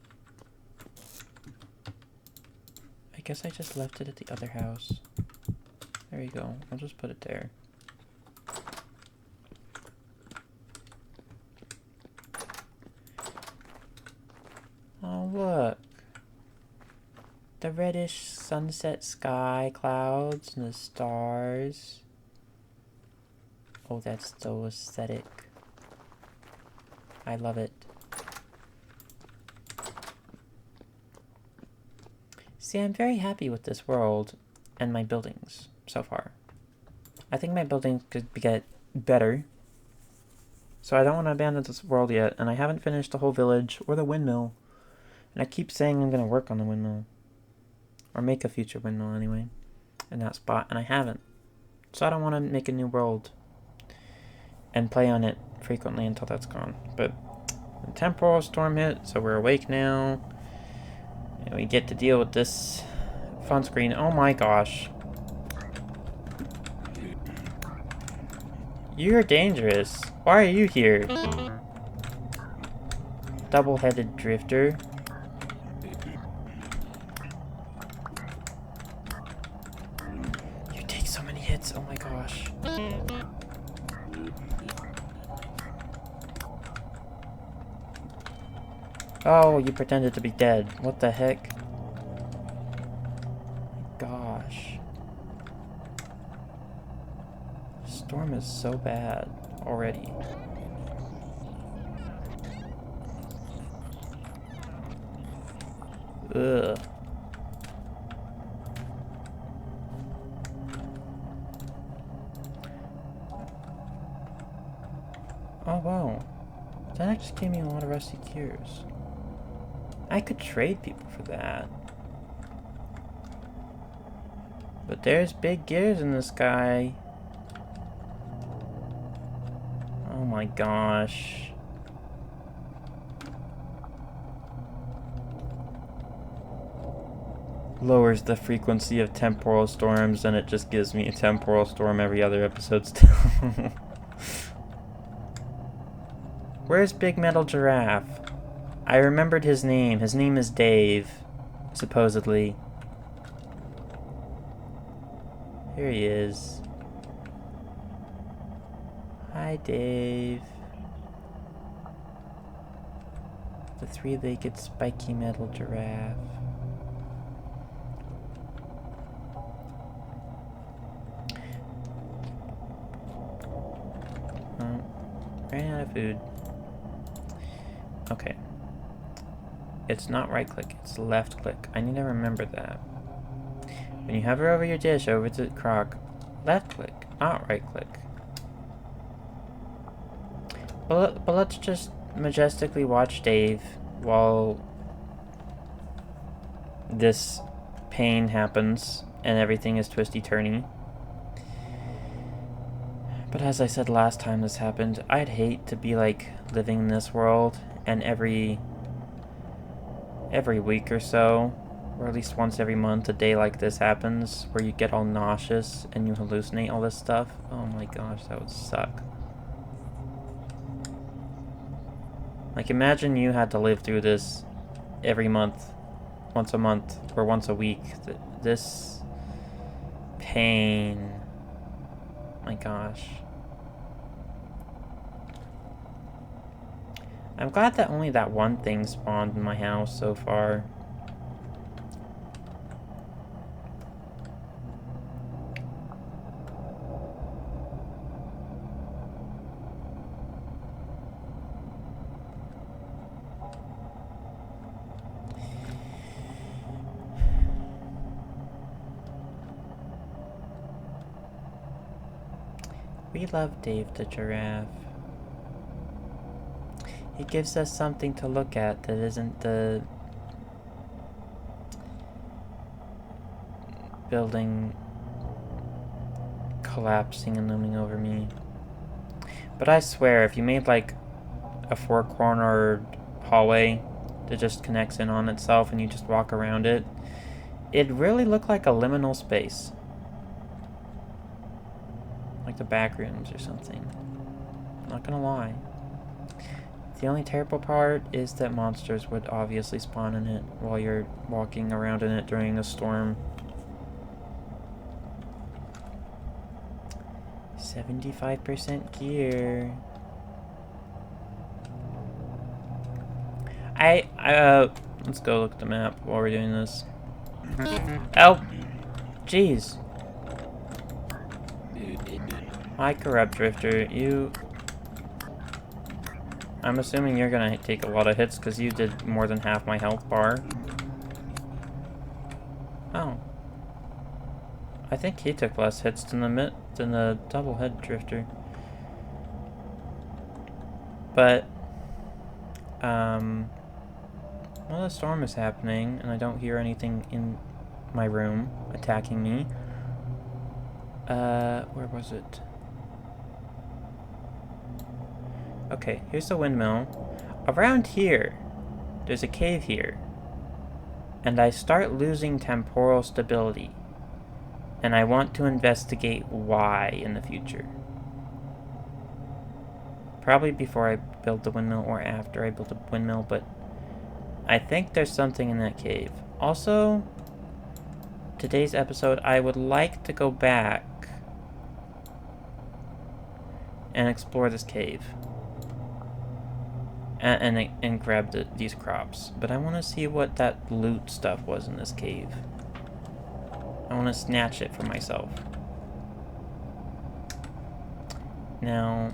I guess I just left it at the other house. There you go. I'll just put it there. Oh, look. The reddish sunset sky clouds and the stars. Oh, that's so aesthetic. I love it. See, I'm very happy with this world and my buildings so far. I think my buildings could get better. So I don't want to abandon this world yet, and I haven't finished the whole village or the windmill. And I keep saying I'm going to work on the windmill. Or make a future windmill anyway. In that spot, and I haven't. So I don't want to make a new world. And play on it frequently until that's gone. But the temporal storm hit, so we're awake now. And we get to deal with this fun screen. Oh my gosh. You're dangerous. Why are you here? Double-headed drifter. You take so many hits. Oh my gosh. Oh, you pretended to be dead. What the heck? Gosh. The storm is so bad already. Ugh. Oh, wow. That actually gave me a lot of rusty gears. I could trade people for that. But there's big gears in the sky. Oh my gosh. Lowers the frequency of temporal storms, and it just gives me a temporal storm every other episode still. Where's Big Metal Giraffe? I remembered his name. His name is Dave, supposedly. Here he is. Hi, Dave. The three-legged spiky metal giraffe. Oh, ran out of food. Okay. It's not right click, it's left click. I need to remember that. When you hover over your dish over the crock, left click, not right click. But let's just majestically watch Dave while this pain happens and everything is twisty-turny. But as I said last time this happened, I'd hate to be like living in this world and every week or so, or at least once every month, a day like this happens where you get all nauseous and you hallucinate all this stuff. Oh my gosh, that would suck. Like, imagine you had to live through this every month, once a month, or once a week. This pain. My gosh. I'm glad that only that one thing spawned in my house so far. We love Dave the giraffe. He gives us something to look at that isn't the building collapsing and looming over me. But I swear, if you made like a four-cornered hallway that just connects in on itself and you just walk around it, it'd really look like a liminal space. Like the back rooms or something. Not gonna lie. The only terrible part is that monsters would obviously spawn in it while you're walking around in it during a storm. 75% gear. Let's go look at the map while we're doing this. Oh! Jeez. Hi, Corrupt Drifter. I'm assuming you're gonna take a lot of hits because you did more than half my health bar. Oh. I think he took less hits than the double head drifter. But well, the storm is happening and I don't hear anything in my room attacking me. Where was it? Okay, here's the windmill. Around here, there's a cave here. And I start losing temporal stability. And I want to investigate why in the future. Probably before I build the windmill or after I build the windmill, but I think there's something in that cave. Also, today's episode, I would like to go back and explore this cave. And grab these crops. But I want to see what that loot stuff was in this cave. I want to snatch it for myself. Now,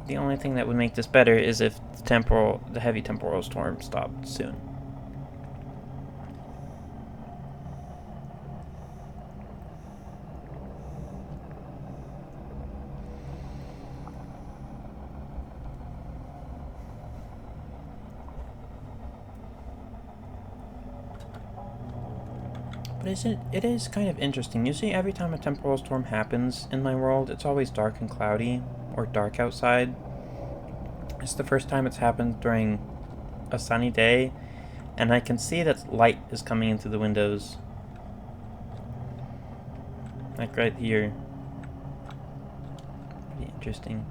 the only thing that would make this better is if the heavy temporal storm stopped soon. But it is kind of interesting. Usually every time a temporal storm happens in my world, it's always dark and cloudy, or dark outside. It's the first time it's happened during a sunny day, and I can see that light is coming into the windows. Like right here. Pretty interesting.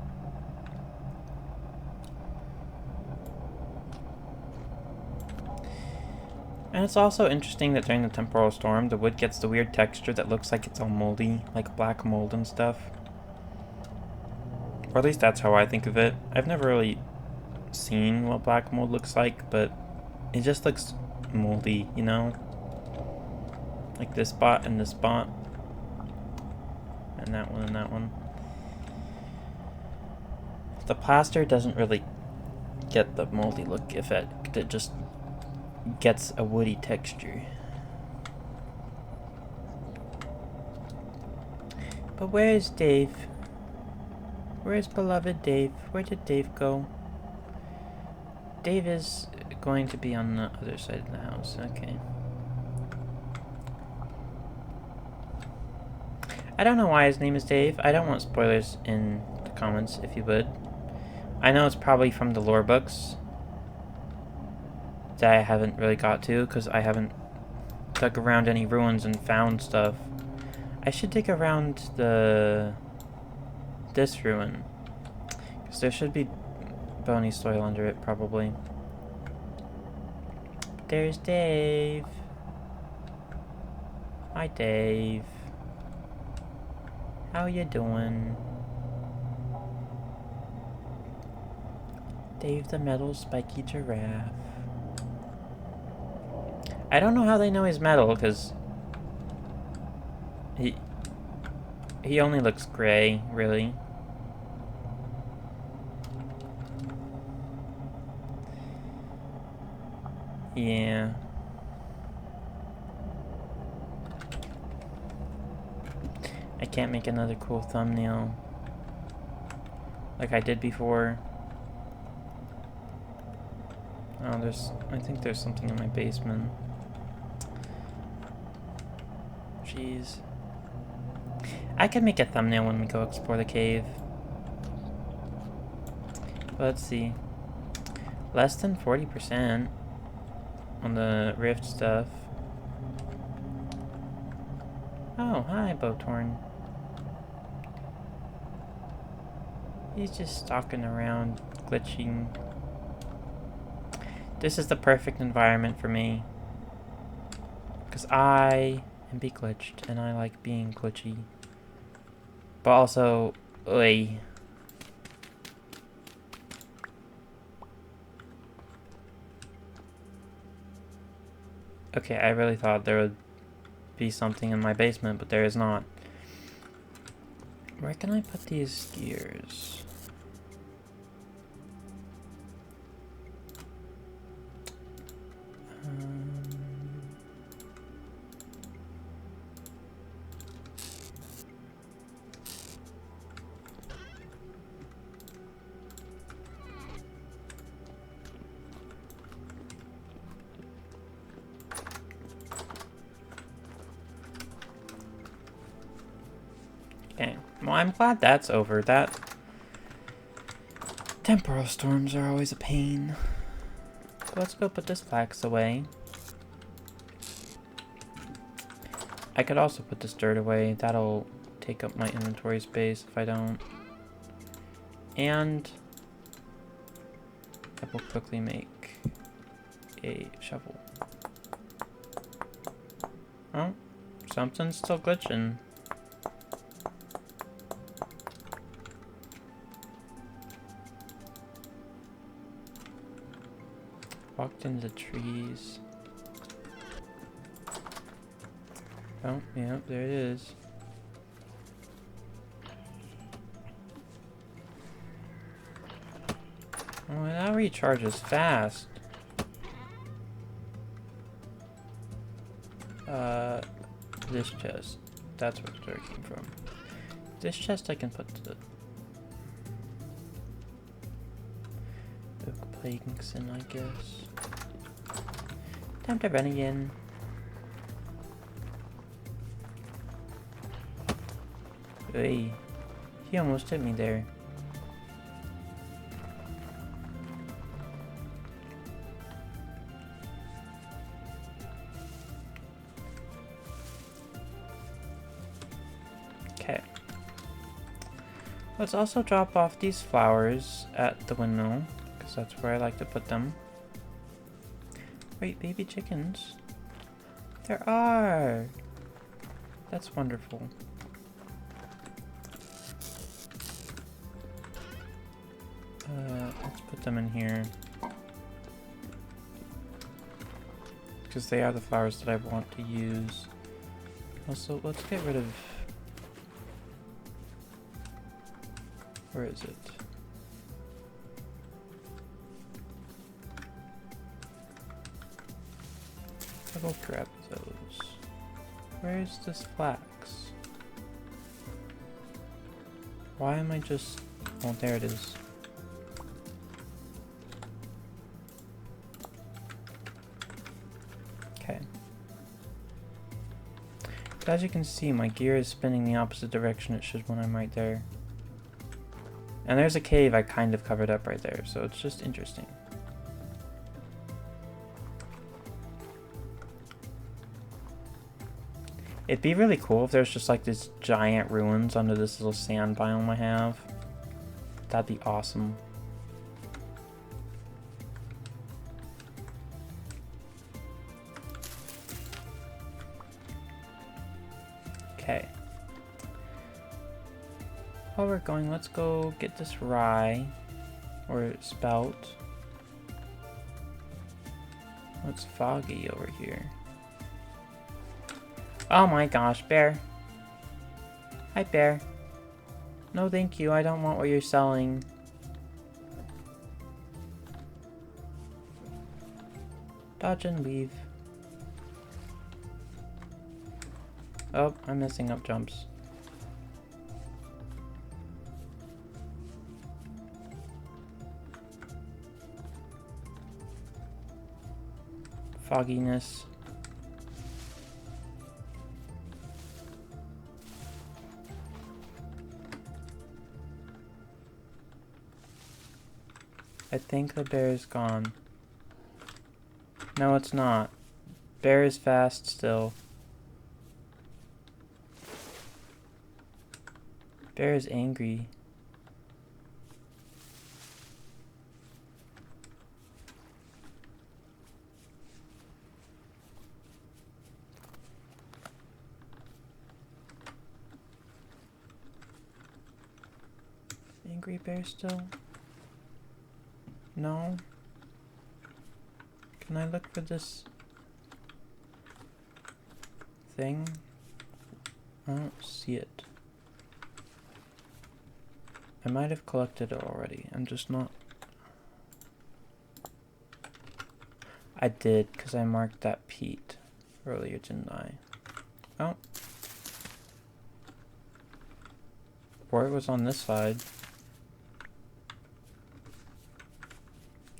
And it's also interesting that during the temporal storm, the wood gets the weird texture that looks like it's all moldy, like black mold and stuff. Or at least that's how I think of it. I've never really seen what black mold looks like, but it just looks moldy, you know? Like this spot and this spot. And that one and that one. The plaster doesn't really get the moldy look effect. It just gets a woody texture. But where is Dave? Where is beloved Dave? Where did Dave go? Dave is going to be on the other side of the house. Okay. I don't know why his name is Dave. I don't want spoilers in the comments, if you would. I know it's probably from the lore books that I haven't really got to, because I haven't dug around any ruins and found stuff. I should dig around this ruin, because there should be bony soil under it, probably. But there's Dave. Hi, Dave. How you doing? Dave the metal spiky giraffe. I don't know how they know he's metal, because he only looks gray, really. Yeah. I can't make another cool thumbnail like I did before. Oh, I think there's something in my basement. Jeez. I could make a thumbnail when we go explore the cave. But let's see. Less than 40% on the rift stuff. Oh, hi, Botorn. He's just stalking around, glitching. This is the perfect environment for me. Because I am be glitched, and I like being glitchy. But also, oi. Okay, I really thought there would be something in my basement, but there is not. Where can I put these gears? Okay, well, I'm glad that's over. Temporal storms are always a pain. So let's go put this flax away. I could also put this dirt away. That'll take up my inventory space if I don't. And I will quickly make a shovel. Oh, something's still glitching. Walked into the trees. Oh, yeah, there it is. Oh, that recharges fast. This chest. That's where the dirt came from. This chest I can put to the oak planks in, I guess. Time to run again. Hey, he almost hit me there. Okay. Let's also drop off these flowers at the windmill, because that's where I like to put them. Wait, baby chickens? There are! That's wonderful. Let's put them in here. Because they are the flowers that I want to use. Also, let's get rid of... Where is it? I will grab those. Where's this flax? Why am I just... Oh, there it is. Okay. But as you can see, my gear is spinning the opposite direction it should when I'm right there. And there's a cave I kind of covered up right there, so it's just interesting. It'd be really cool if there's just like this giant ruins under this little sand biome I have. That'd be awesome. Okay. While we're going, let's go get this rye, or spout. Oh, it's foggy over here. Oh my gosh, bear. Hi, bear. No, thank you. I don't want what you're selling. Dodge and weave. Oh, I'm messing up jumps. Fogginess. I think the bear is gone. No, it's not. Bear is fast still. Bear is angry. Angry bear still? No? Can I look for this thing? I don't see it. I might have collected it already. I'm just not... I did, because I marked that peat earlier, didn't I? Oh. Or it was on this side.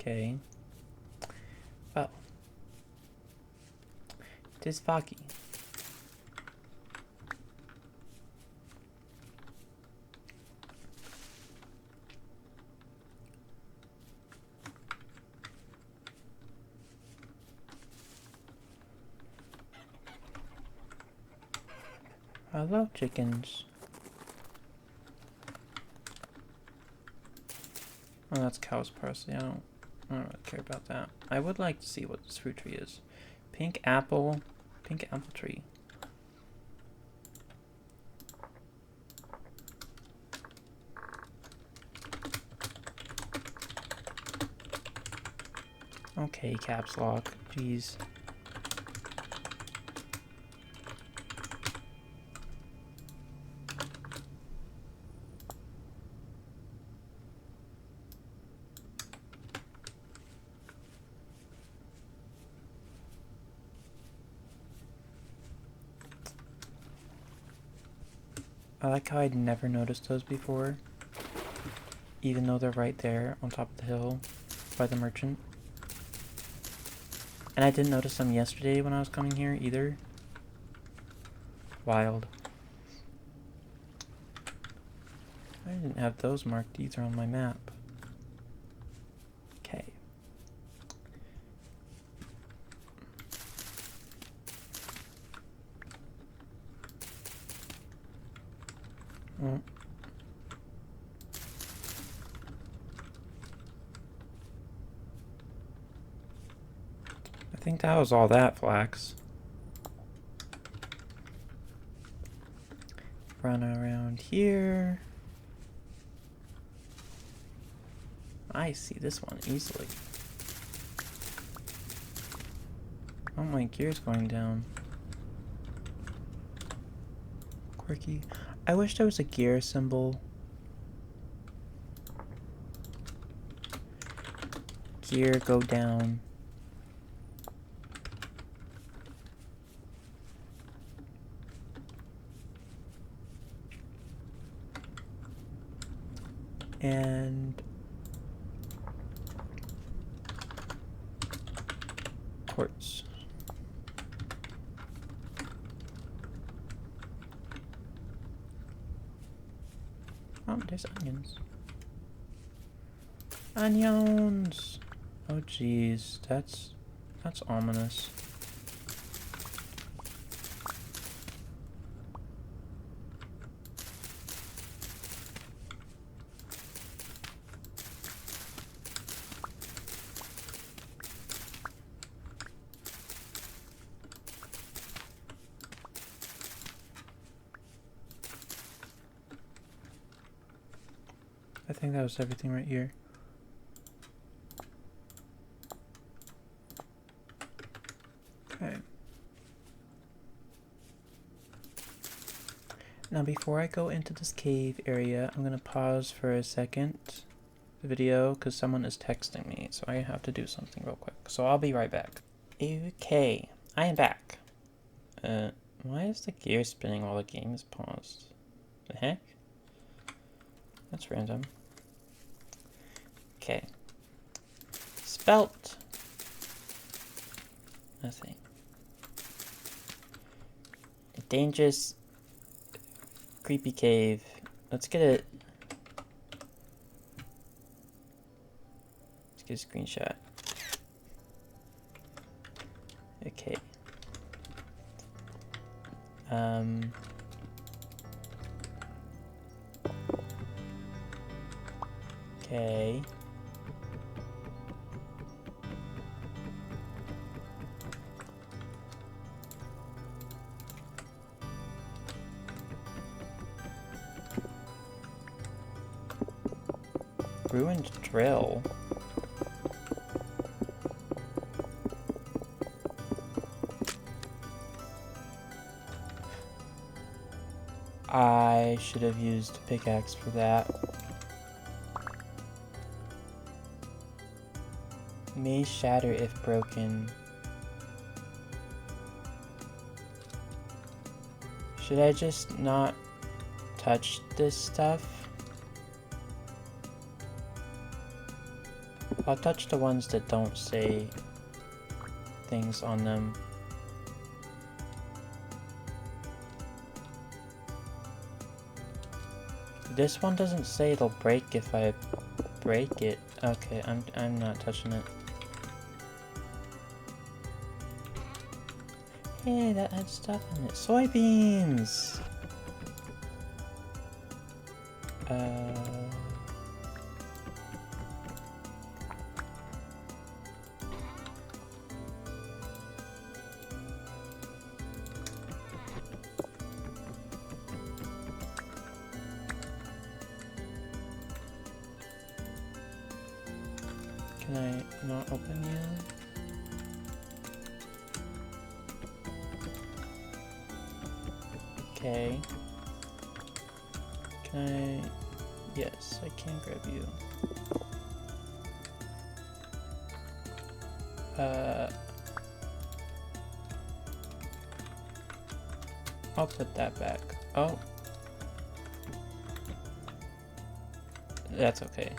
Okay. Well. It is foggy. Hello, chickens. Oh, that's cow's parsley. I don't really care about that. I would like to see what this fruit tree is. Pink apple tree. Okay, caps lock. Jeez. I like how I'd never noticed those before, even though they're right there on top of the hill by the merchant. And I didn't notice them yesterday when I was coming here either. Wild. didn't have those marked either on my map. Okay. Mm. I think that was all that, Flax. Run around here. I see this one easily. Oh, my gear's going down. Quirky. I wish there was a gear symbol. Gear go down. And quartz. Oh, there's onions. Onions! Oh geez, that's ominous. I think that was everything right here. Okay. Now before I go into this cave area, I'm gonna pause for a second the video because someone is texting me, so I have to do something real quick. So I'll be right back. Okay, I am back. Why is the gear spinning while the game is paused? The heck? That's random. Okay. Spelt. Nothing. A dangerous, creepy cave. Let's get a screenshot. Okay. Okay. Ruined drill. I should have used a pickaxe for that. May shatter if broken. Should I just not touch this stuff? I'll touch the ones that don't say things on them. This one doesn't say it'll break if I break it. Okay, I'm not touching it. Hey, that had stuff in it. Soybeans! Can I not open you? Okay. Can I... Yes, I can grab you. I'll put that back. Oh. That's okay.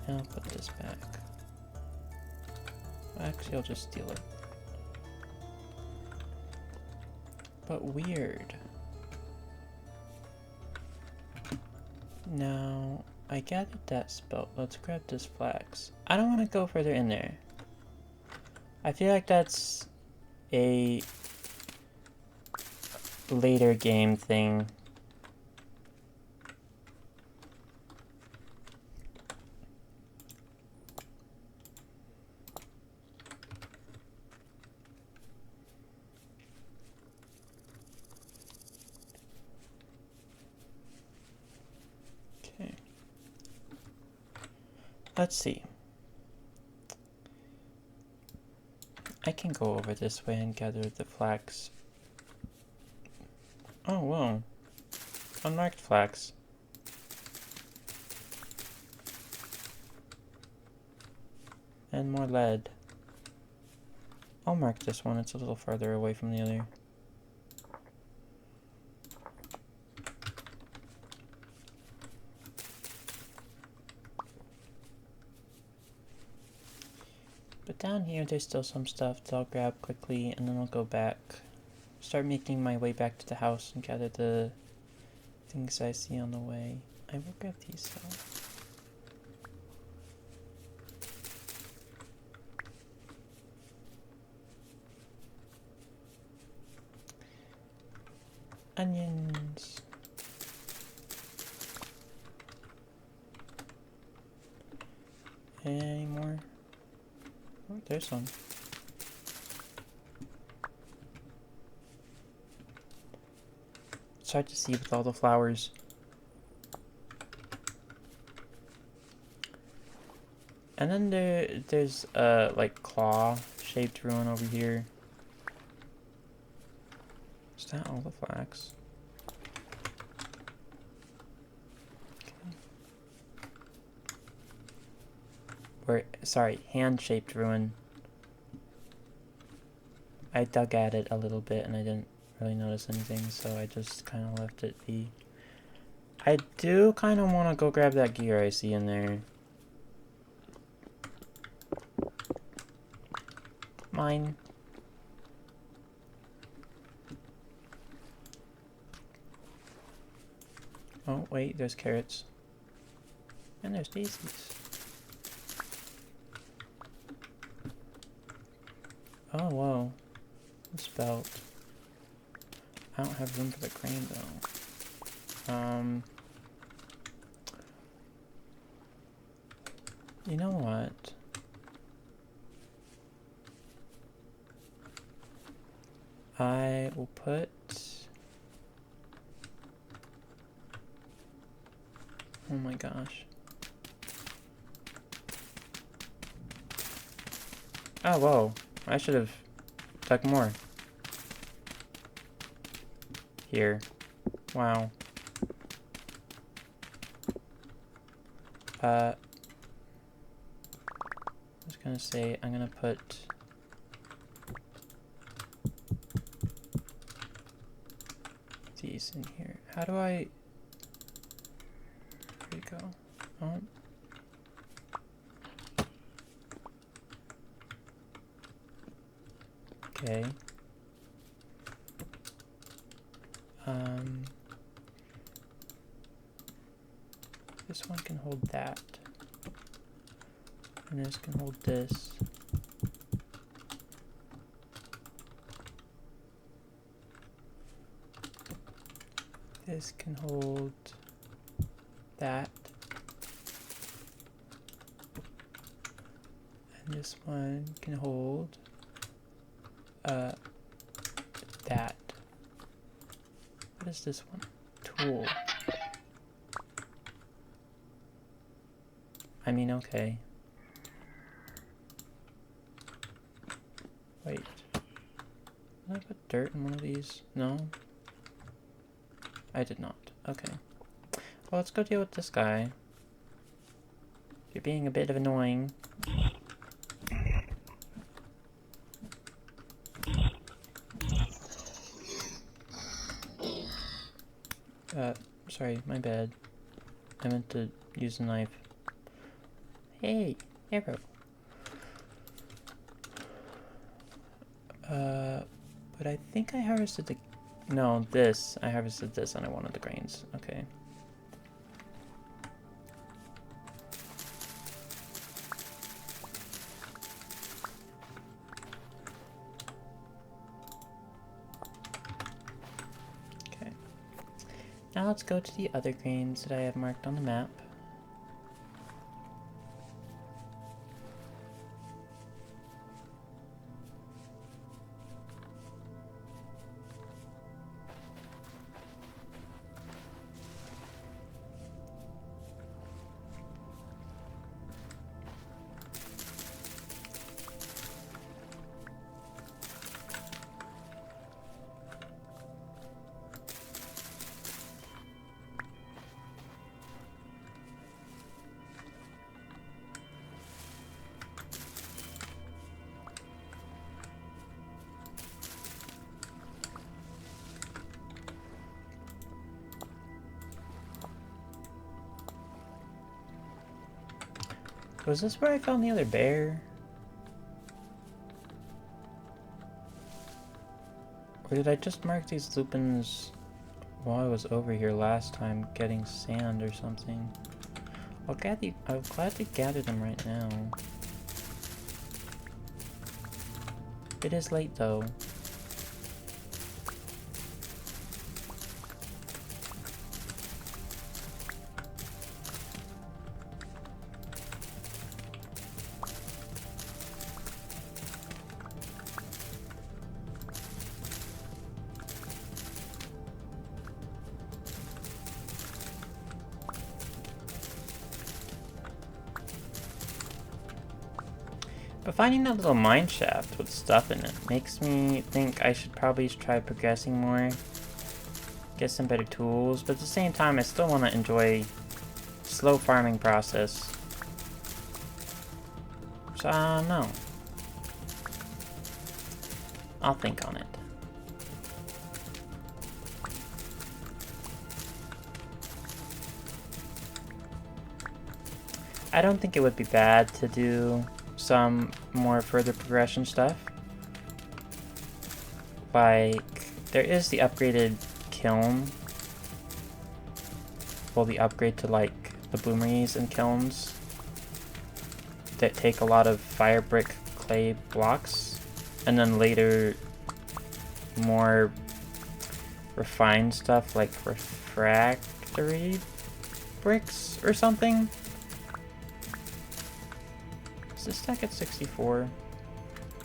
And I'll put this back. Actually, I'll just steal it. But weird. Now, I gathered that spelt. Let's grab this flax. I don't want to go further in there. I feel like that's a later game thing. Okay. Let's see. I can go over this way and gather the flax. Oh, whoa. Unmarked flax. And more lead. I'll mark this one, it's a little farther away from the other. But down here, there's still some stuff that I'll grab quickly, and then I'll go back. Start making my way back to the house and gather the things I see on the way. I will grab these though. Onions. Any more? Oh, there's some. It's hard to see with all the flowers. And then there's like claw-shaped ruin over here. Is that all the flax? Okay. Or, sorry, hand-shaped ruin. I dug at it a little bit and I didn't really notice anything, so I just kind of left it be. I do kind of want to go grab that gear I see in there. Mine. Oh, wait, there's carrots. And there's daisies. Oh, whoa. This belt. I don't have room for the crane, though. You know what? I will put... Oh my gosh. Oh, whoa. I should have dug more. Here. Wow. I was gonna say, I'm gonna put... these in here. How do I... There we go. Oh. Okay. This one can hold that. And this can hold this. This can hold that. And this one can hold that. What is this one? Tool. I mean, okay. Wait. Did I put dirt in one of these? No? I did not. Okay. Well, let's go deal with this guy. You're being a bit of annoying. Sorry, my bad. I meant to use a knife. Hey, arrow. But I think I harvested the... No, this. I harvested this and I wanted the grains. Okay. Now let's go to the other grains that I have marked on the map. Was this where I found the other bear? Or did I just mark these lupins while I was over here last time getting sand or something? I'm glad to gather them right now. It is late though. But finding that little mine shaft with stuff in it makes me think I should probably try progressing more. Get some better tools, but at the same time I still want to enjoy the slow farming process. So I don't know. I'll think on it. I don't think it would be bad to do some more further progression stuff. Like, there is the upgraded kiln. Well, the upgrade to, like, the bloomeries and kilns that take a lot of fire brick clay blocks. And then later, more refined stuff like refractory bricks or something. Does this stack at 64?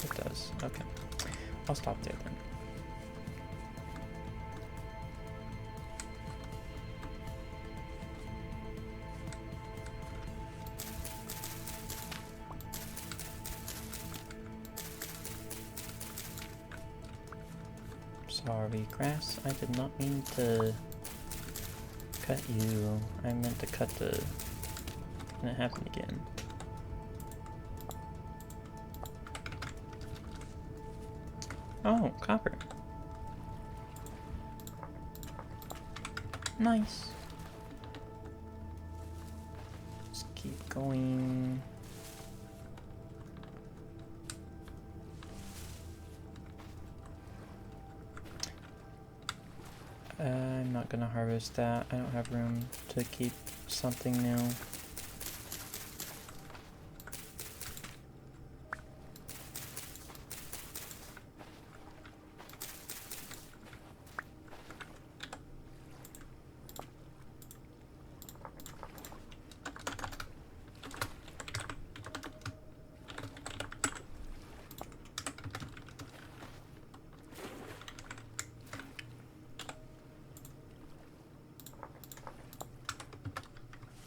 It does. Okay. I'll stop there then. Sorry, grass. I did not mean to cut you. I meant to cut the... And it happened again. Oh, copper. Nice. Let's keep going. I'm not gonna harvest that. I don't have room to keep something new.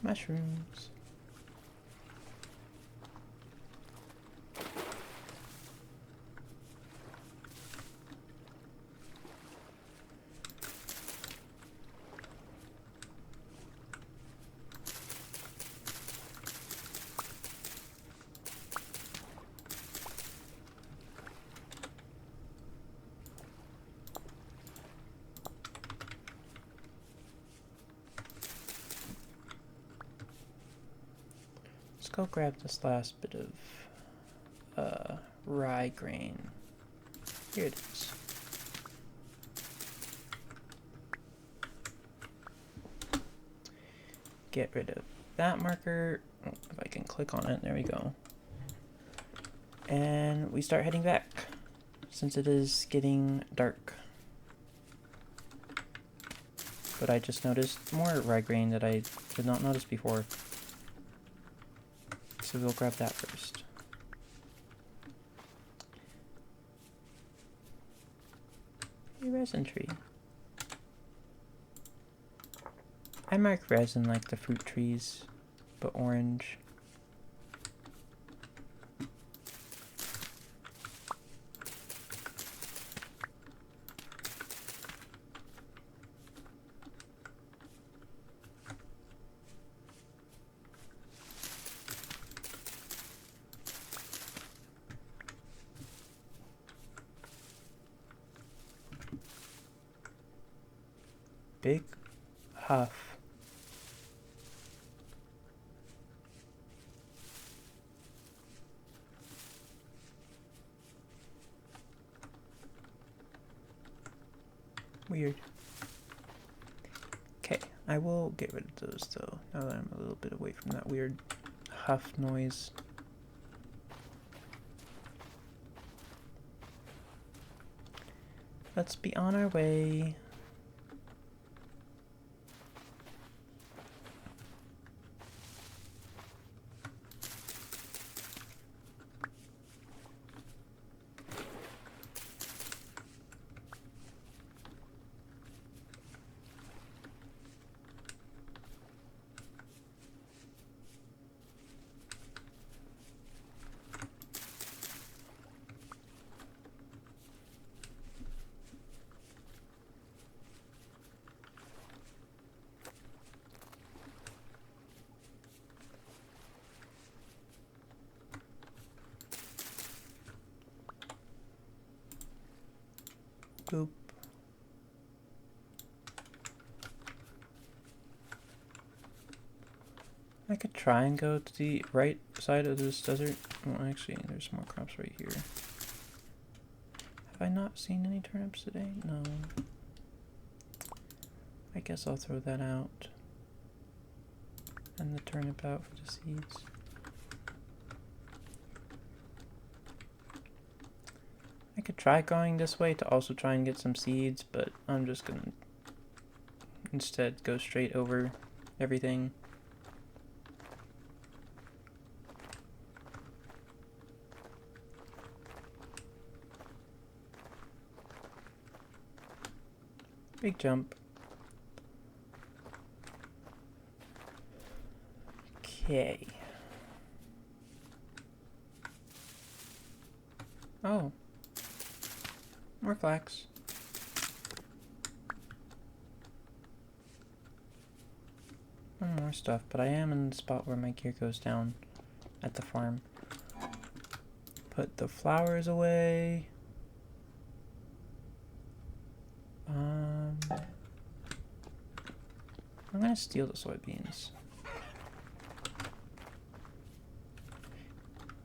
Mushrooms. Let's go grab this last bit of rye grain. Here it is. Get rid of that marker. Oh, if I can click on it, there we go. And we start heading back, since it is getting dark. but I just noticed more rye grain that I did not notice before. So we'll grab that first. A resin tree. I mark resin like the fruit trees, but orange. Big huff. Weird. Okay, I will get rid of those though, now that I'm a little bit away from that weird huff noise. Let's be on our way. Boop. I could try and go to the right side of this desert. Well, actually, there's more crops right here. Have I not seen any turnips today? No. I guess I'll throw that out. And the turnip out for the seeds. I could try going this way to also try and get some seeds, but I'm just gonna instead go straight over everything. Big jump. Okay. Oh. More flax. More stuff, but I am in the spot where my gear goes down at the farm. Put the flowers away. I'm gonna steal the soybeans.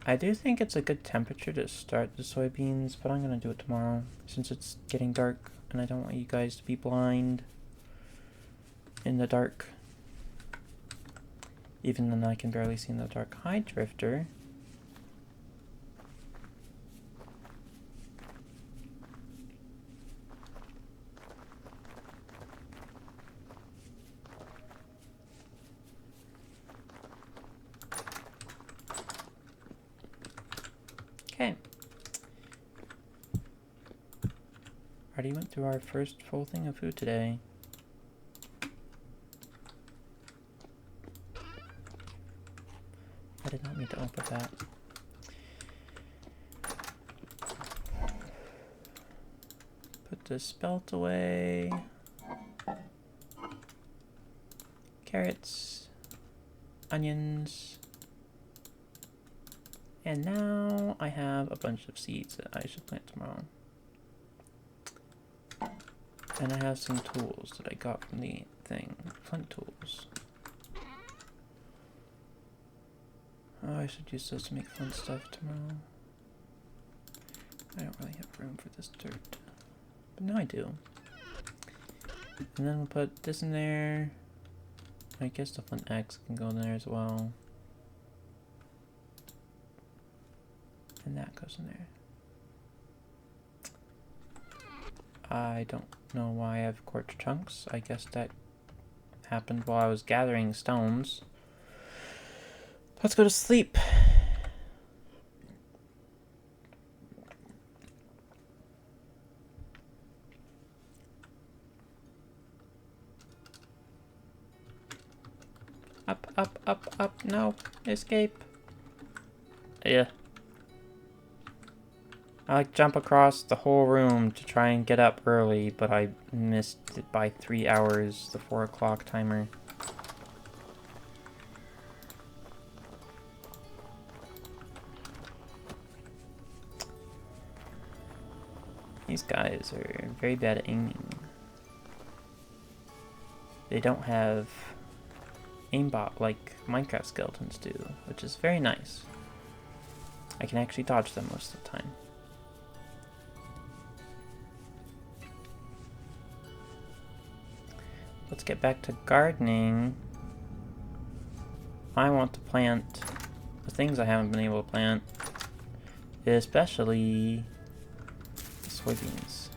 I do think it's a good temperature to start the soybeans, but I'm gonna do it tomorrow since it's getting dark and I don't want you guys to be blind in the dark. Even then I can barely see in the dark. Hi, Drifter. Okay. Already went through our first full thing of food today. I did not mean to open that. Put the spelt away. Carrots. Onions. And now I have a bunch of seeds that I should plant tomorrow. And I have some tools that I got from the thing. Flint tools. Oh, I should use those to make fun stuff tomorrow. I don't really have room for this dirt. But now I do. And then we'll put this in there. I guess the flint axe can go in there as well. And that goes in there. I don't know why I have quartz chunks. I guess that happened while I was gathering stones. Let's go to sleep. Up, up, up, up. No. Escape. Yeah. I like jump across the whole room to try and get up early, but I missed it by 3 hours, the 4 o'clock timer. These guys are very bad at aiming. They don't have aimbot like Minecraft skeletons do, which is very nice. I can actually dodge them most of the time. Let's get back to gardening. I want to plant the things I haven't been able to plant, especially the soybeans.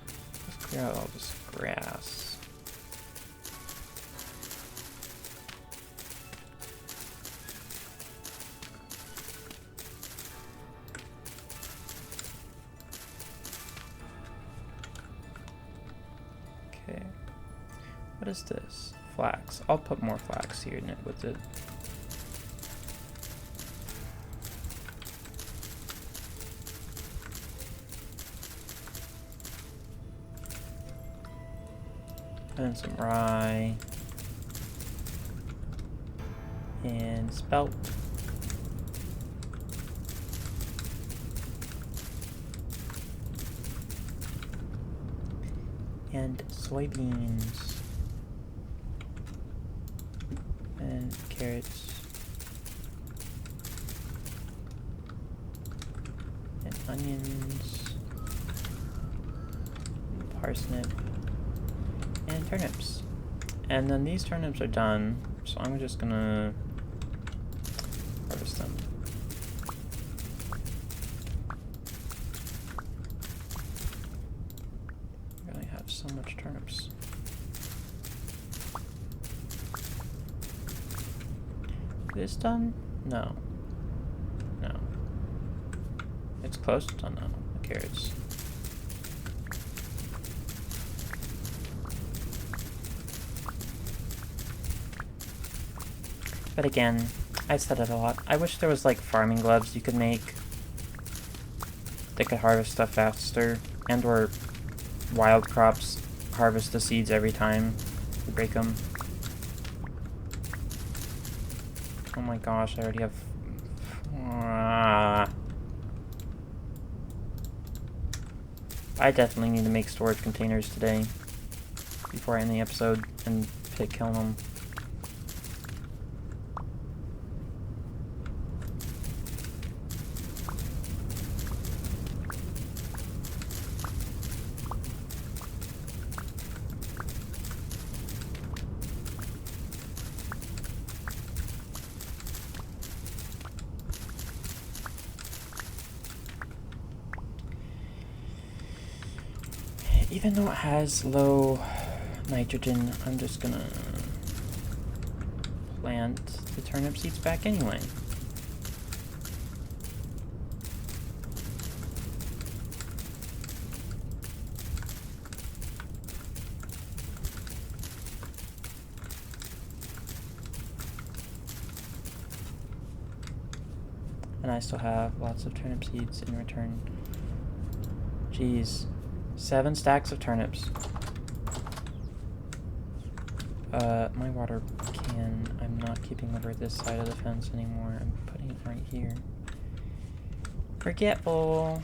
Let's clear out all this grass. Okay. What is this? Flax. I'll put more flax here in it with it. And some rye. And spelt. And soybeans. And carrots. And onions. And parsnip. And turnips. And then these turnips are done, so I'm just gonna harvest them. I only have so much turnips. This done? No. No. It's close to done though. The carrots. But again, I said it a lot. I wish there was like farming gloves you could make that could harvest stuff faster, and or wild crops harvest the seeds every time you break them. Oh my gosh, I already have... I definitely need to make storage containers today before I end the episode and kill them. Even though it has low nitrogen, I'm just gonna plant the turnip seeds back anyway. And I still have lots of turnip seeds in return. Jeez. 7 stacks of turnips. My water can, I'm not keeping over this side of the fence anymore. I'm putting it right here. Forgetful.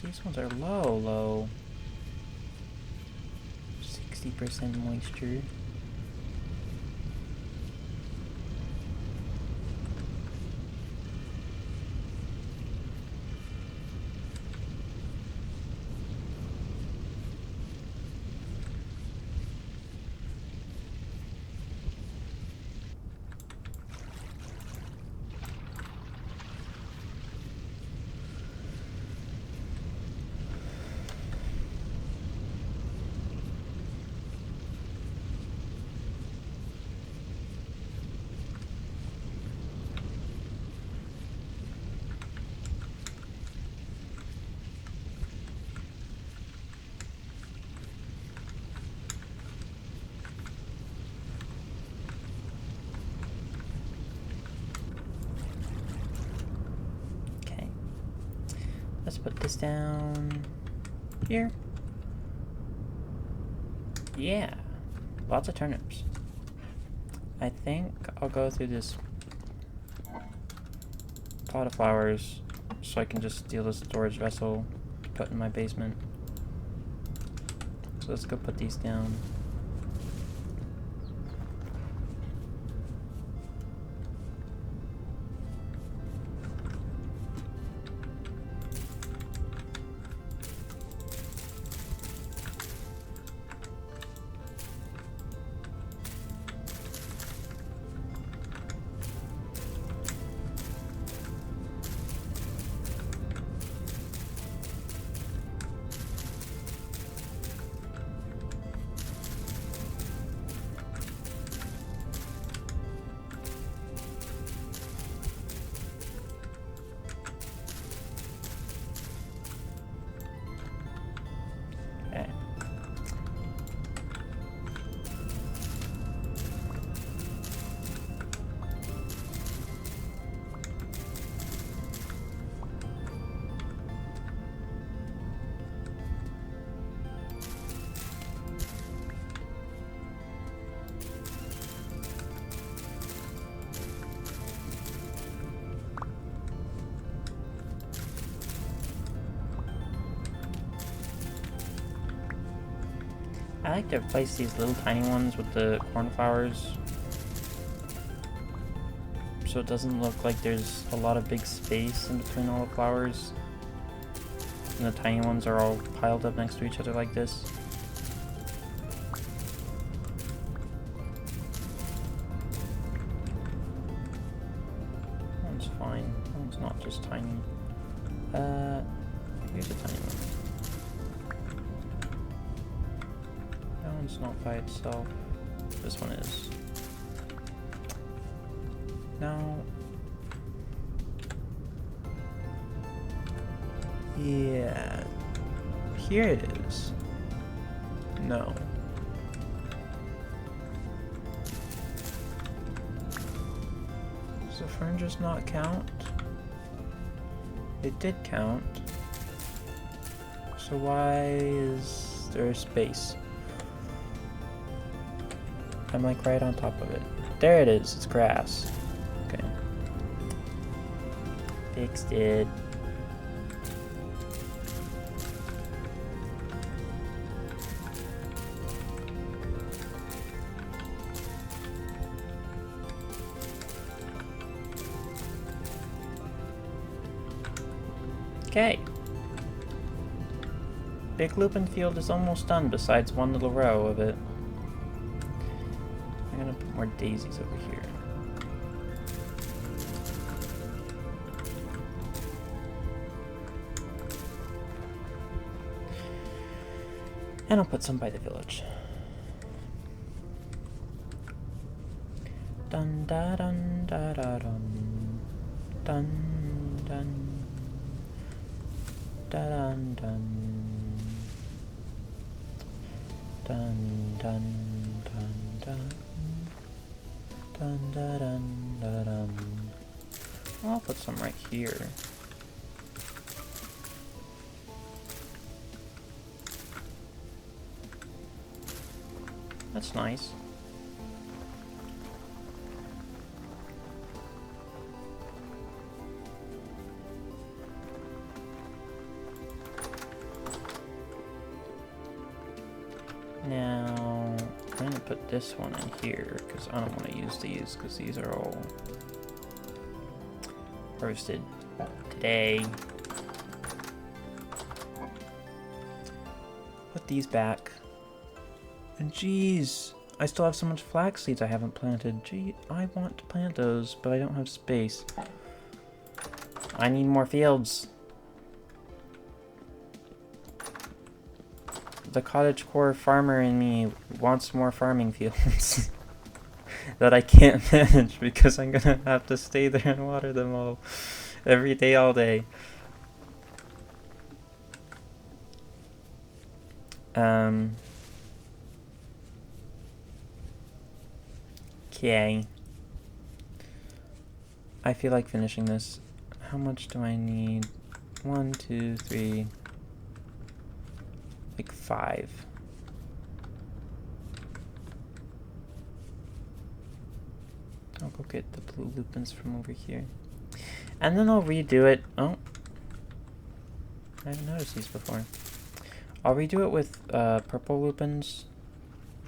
These ones are low. 60% moisture. Let's put this down here. Yeah, lots of turnips. I think I'll go through this pot of flowers so I can just steal the storage vessel to put in my basement. So let's go put these down. I like to replace these little tiny ones with the cornflowers so it doesn't look like there's a lot of big space in between all the flowers and the tiny ones are all piled up next to each other like this. That one's fine. That one's not just tiny. Here's a tiny one. It's not by itself. This one is. No. Yeah. Here it is. No. Does the fern just not count? It did count. So why is there a space? I'm like right on top of it. There it is, it's grass. Okay. Fixed it. Okay. Big lupin field is almost done besides one little row of it. I'm gonna put more daisies over here. And I'll put some by the village. Dun da dun da da dun. Dun dun. Da dun dun. Dun dun dun dun. Dun dun dun dun dun. I'll put some right here. That's nice. put this one in here because I don't want to use these because these are all roasted today. Put these back. And geez, I still have so much flax seeds I haven't planted. Gee, I want to plant those, but I don't have space. I need more fields. The cottagecore farmer in me wants more farming fields that I can't manage because I'm gonna have to stay there and water them all every day, all day. Okay. I feel like finishing this. How much do I need? 1, 2, 3. Like 5. I'll go get the blue lupins from over here. And then I'll redo it. Oh. I haven't noticed these before. I'll redo it with purple lupins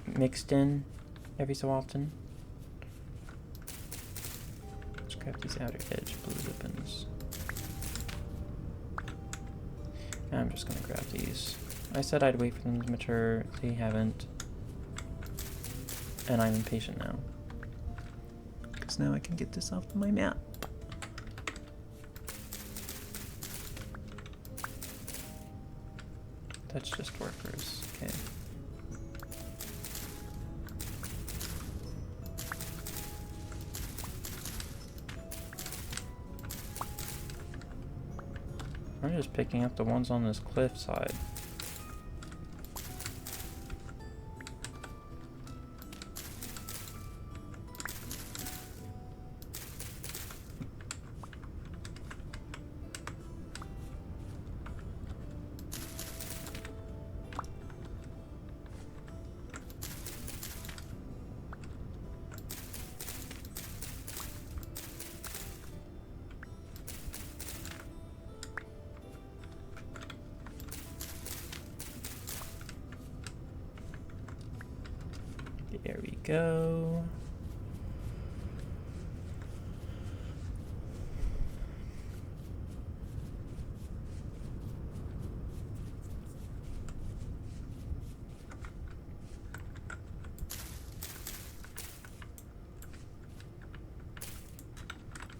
mixed in every so often. Let's grab these outer edge blue lupins. And I'm just gonna grab these. I said I'd wait for them to mature. They haven't. And I'm impatient now. Because now I can get this off of my map. That's just workers. Okay. I'm just picking up the ones on this cliff side. There we go.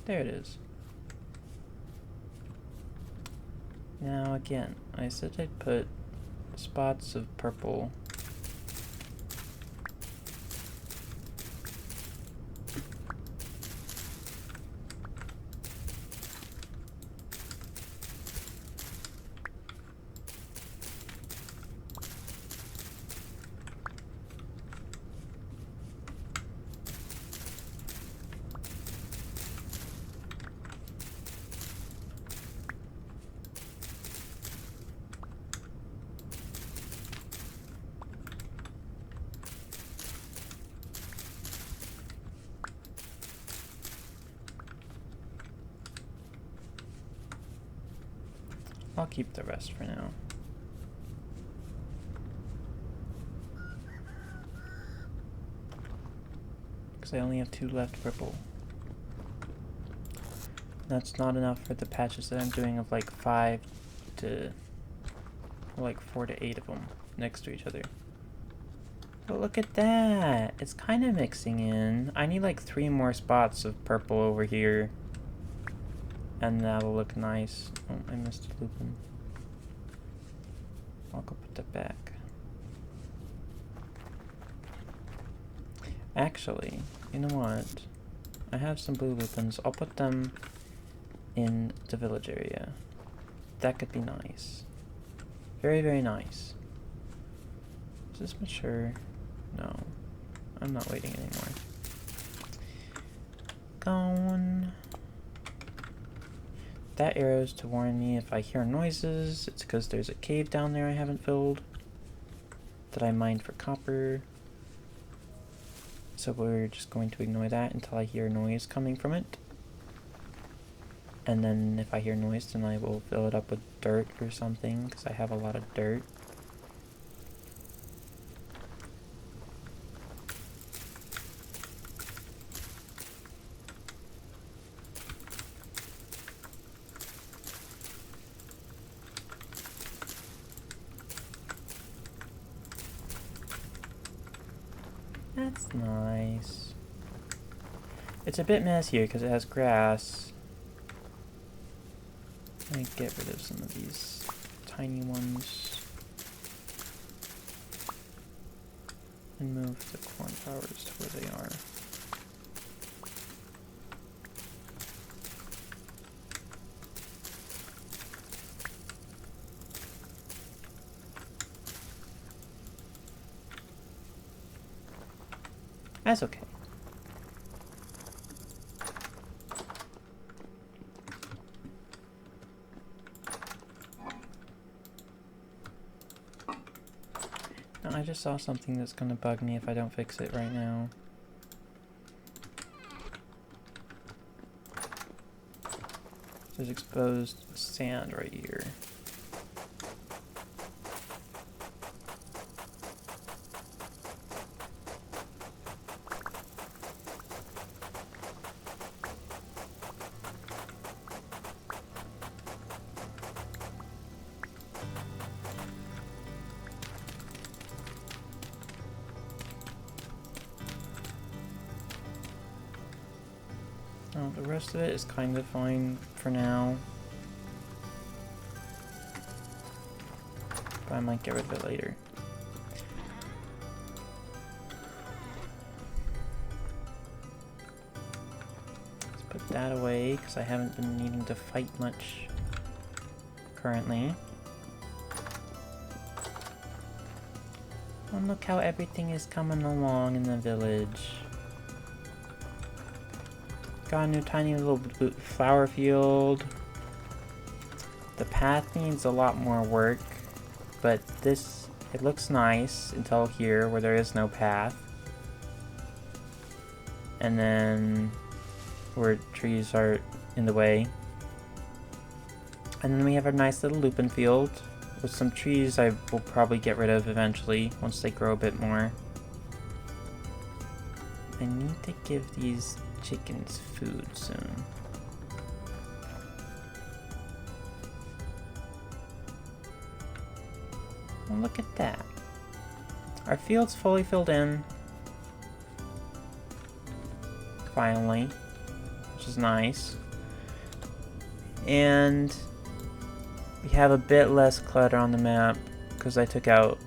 There it is. Now again, I said I'd put spots of purple . I'll keep the rest for now. Because I only have 2 left purple. That's not enough for the patches that I'm doing of like 5 to like 4 to 8 of them next to each other. But look at that! It's kind of mixing in. I need like 3 more spots of purple over here. And that'll look nice. Oh, I missed a lupin. I'll go put that back. Actually, you know what? I have some blue lupins. I'll put them in the village area. That could be nice. Very, very nice. Is this mature? No. I'm not waiting anymore. Gone. That arrow's to warn me if I hear noises. It's because there's a cave down there I haven't filled that I mined for copper. So we're just going to ignore that until I hear noise coming from it. And then if I hear noise, then I will fill it up with dirt or something, because I have a lot of dirt. That's nice. It's a bit messier because it has grass. Let me get rid of some of these tiny ones. And move the cornflowers to where they are. That's okay. Now, I just saw something that's gonna bug me if I don't fix it right now. There's exposed sand right here. Oh, the rest of it is kind of fine for now. But I might get rid of it later. Let's put that away, because I haven't been needing to fight much currently. And look how everything is coming along in the village. Got a new tiny little flower field. The path needs a lot more work, but this, it looks nice until here where there is no path. And then where trees are in the way. And then we have a nice little lupin field with some trees I will probably get rid of eventually once they grow a bit more. I need to give these chickens food soon. Well, look at that. Our field's fully filled in. Finally. Which is nice. And we have a bit less clutter on the map because I took out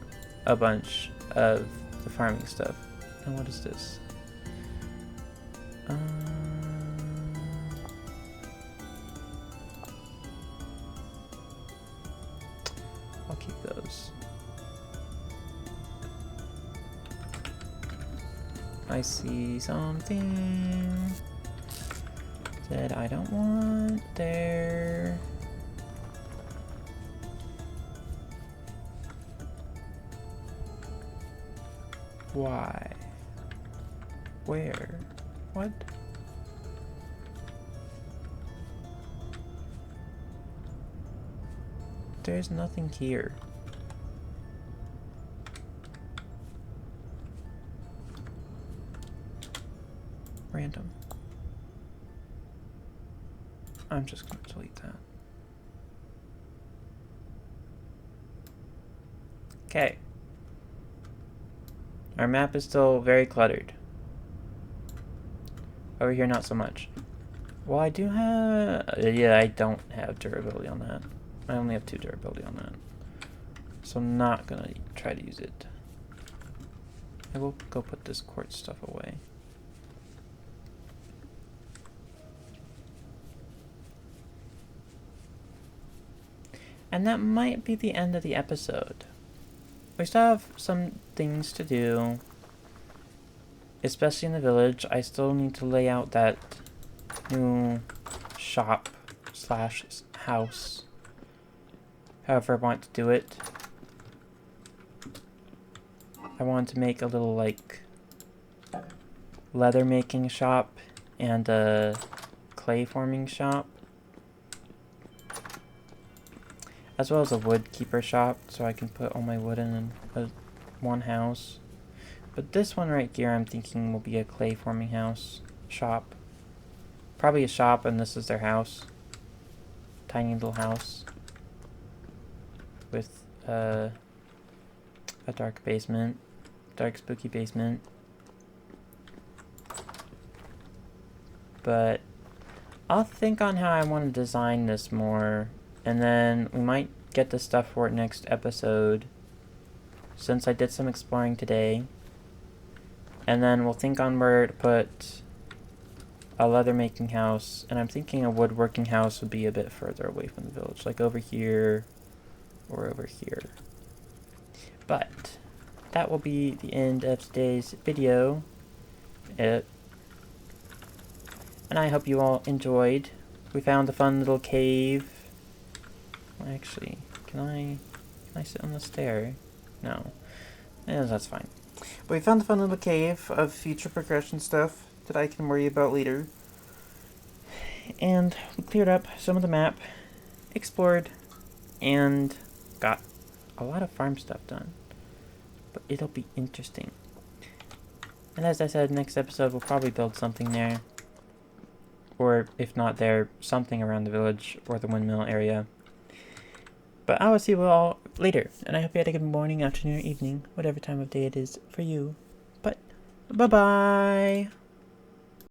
a bunch of the farming stuff. And what is this? I'll keep those. I see something that I don't want there. Why? Where? What? There's nothing here. Random. I'm just going to delete that. Okay. Our map is still very cluttered. Over here, not so much. Well, I do have... yeah, I don't have durability on that. I only have 2 durability on that. So I'm not going to try to use it. I will go put this quartz stuff away. And that might be the end of the episode. We still have some things to do. Especially in the village. I still need to lay out that new shop slash house. However I want to do it. I want to make a little like leather making shop and a clay forming shop. As well as a wood keeper shop so I can put all my wood in one house. But this one right here I'm thinking will be a clay forming house shop. Probably a shop and this is their house. Tiny little house. With a dark basement. Dark spooky basement. but I'll think on how I want to design this more, and then we might get the stuff for it next episode, since I did some exploring today. And then we'll think on where to put a leather making house, and I'm thinking a woodworking house would be a bit further away from the village, like over here or over here. But that will be the end of today's video. And I hope you all enjoyed. We found a fun little cave. Well, actually, can I sit on the stair? No. That's fine. But we found a fun little cave of future progression stuff that I can worry about later. And we cleared up some of the map, explored, and got a lot of farm stuff done. But it'll be interesting. And as I said, next episode we'll probably build something there. Or if not there, something around the village or the windmill area. But I will see you all later. And I hope you had a good morning, afternoon, or evening, whatever time of day it is for you. But bye-bye!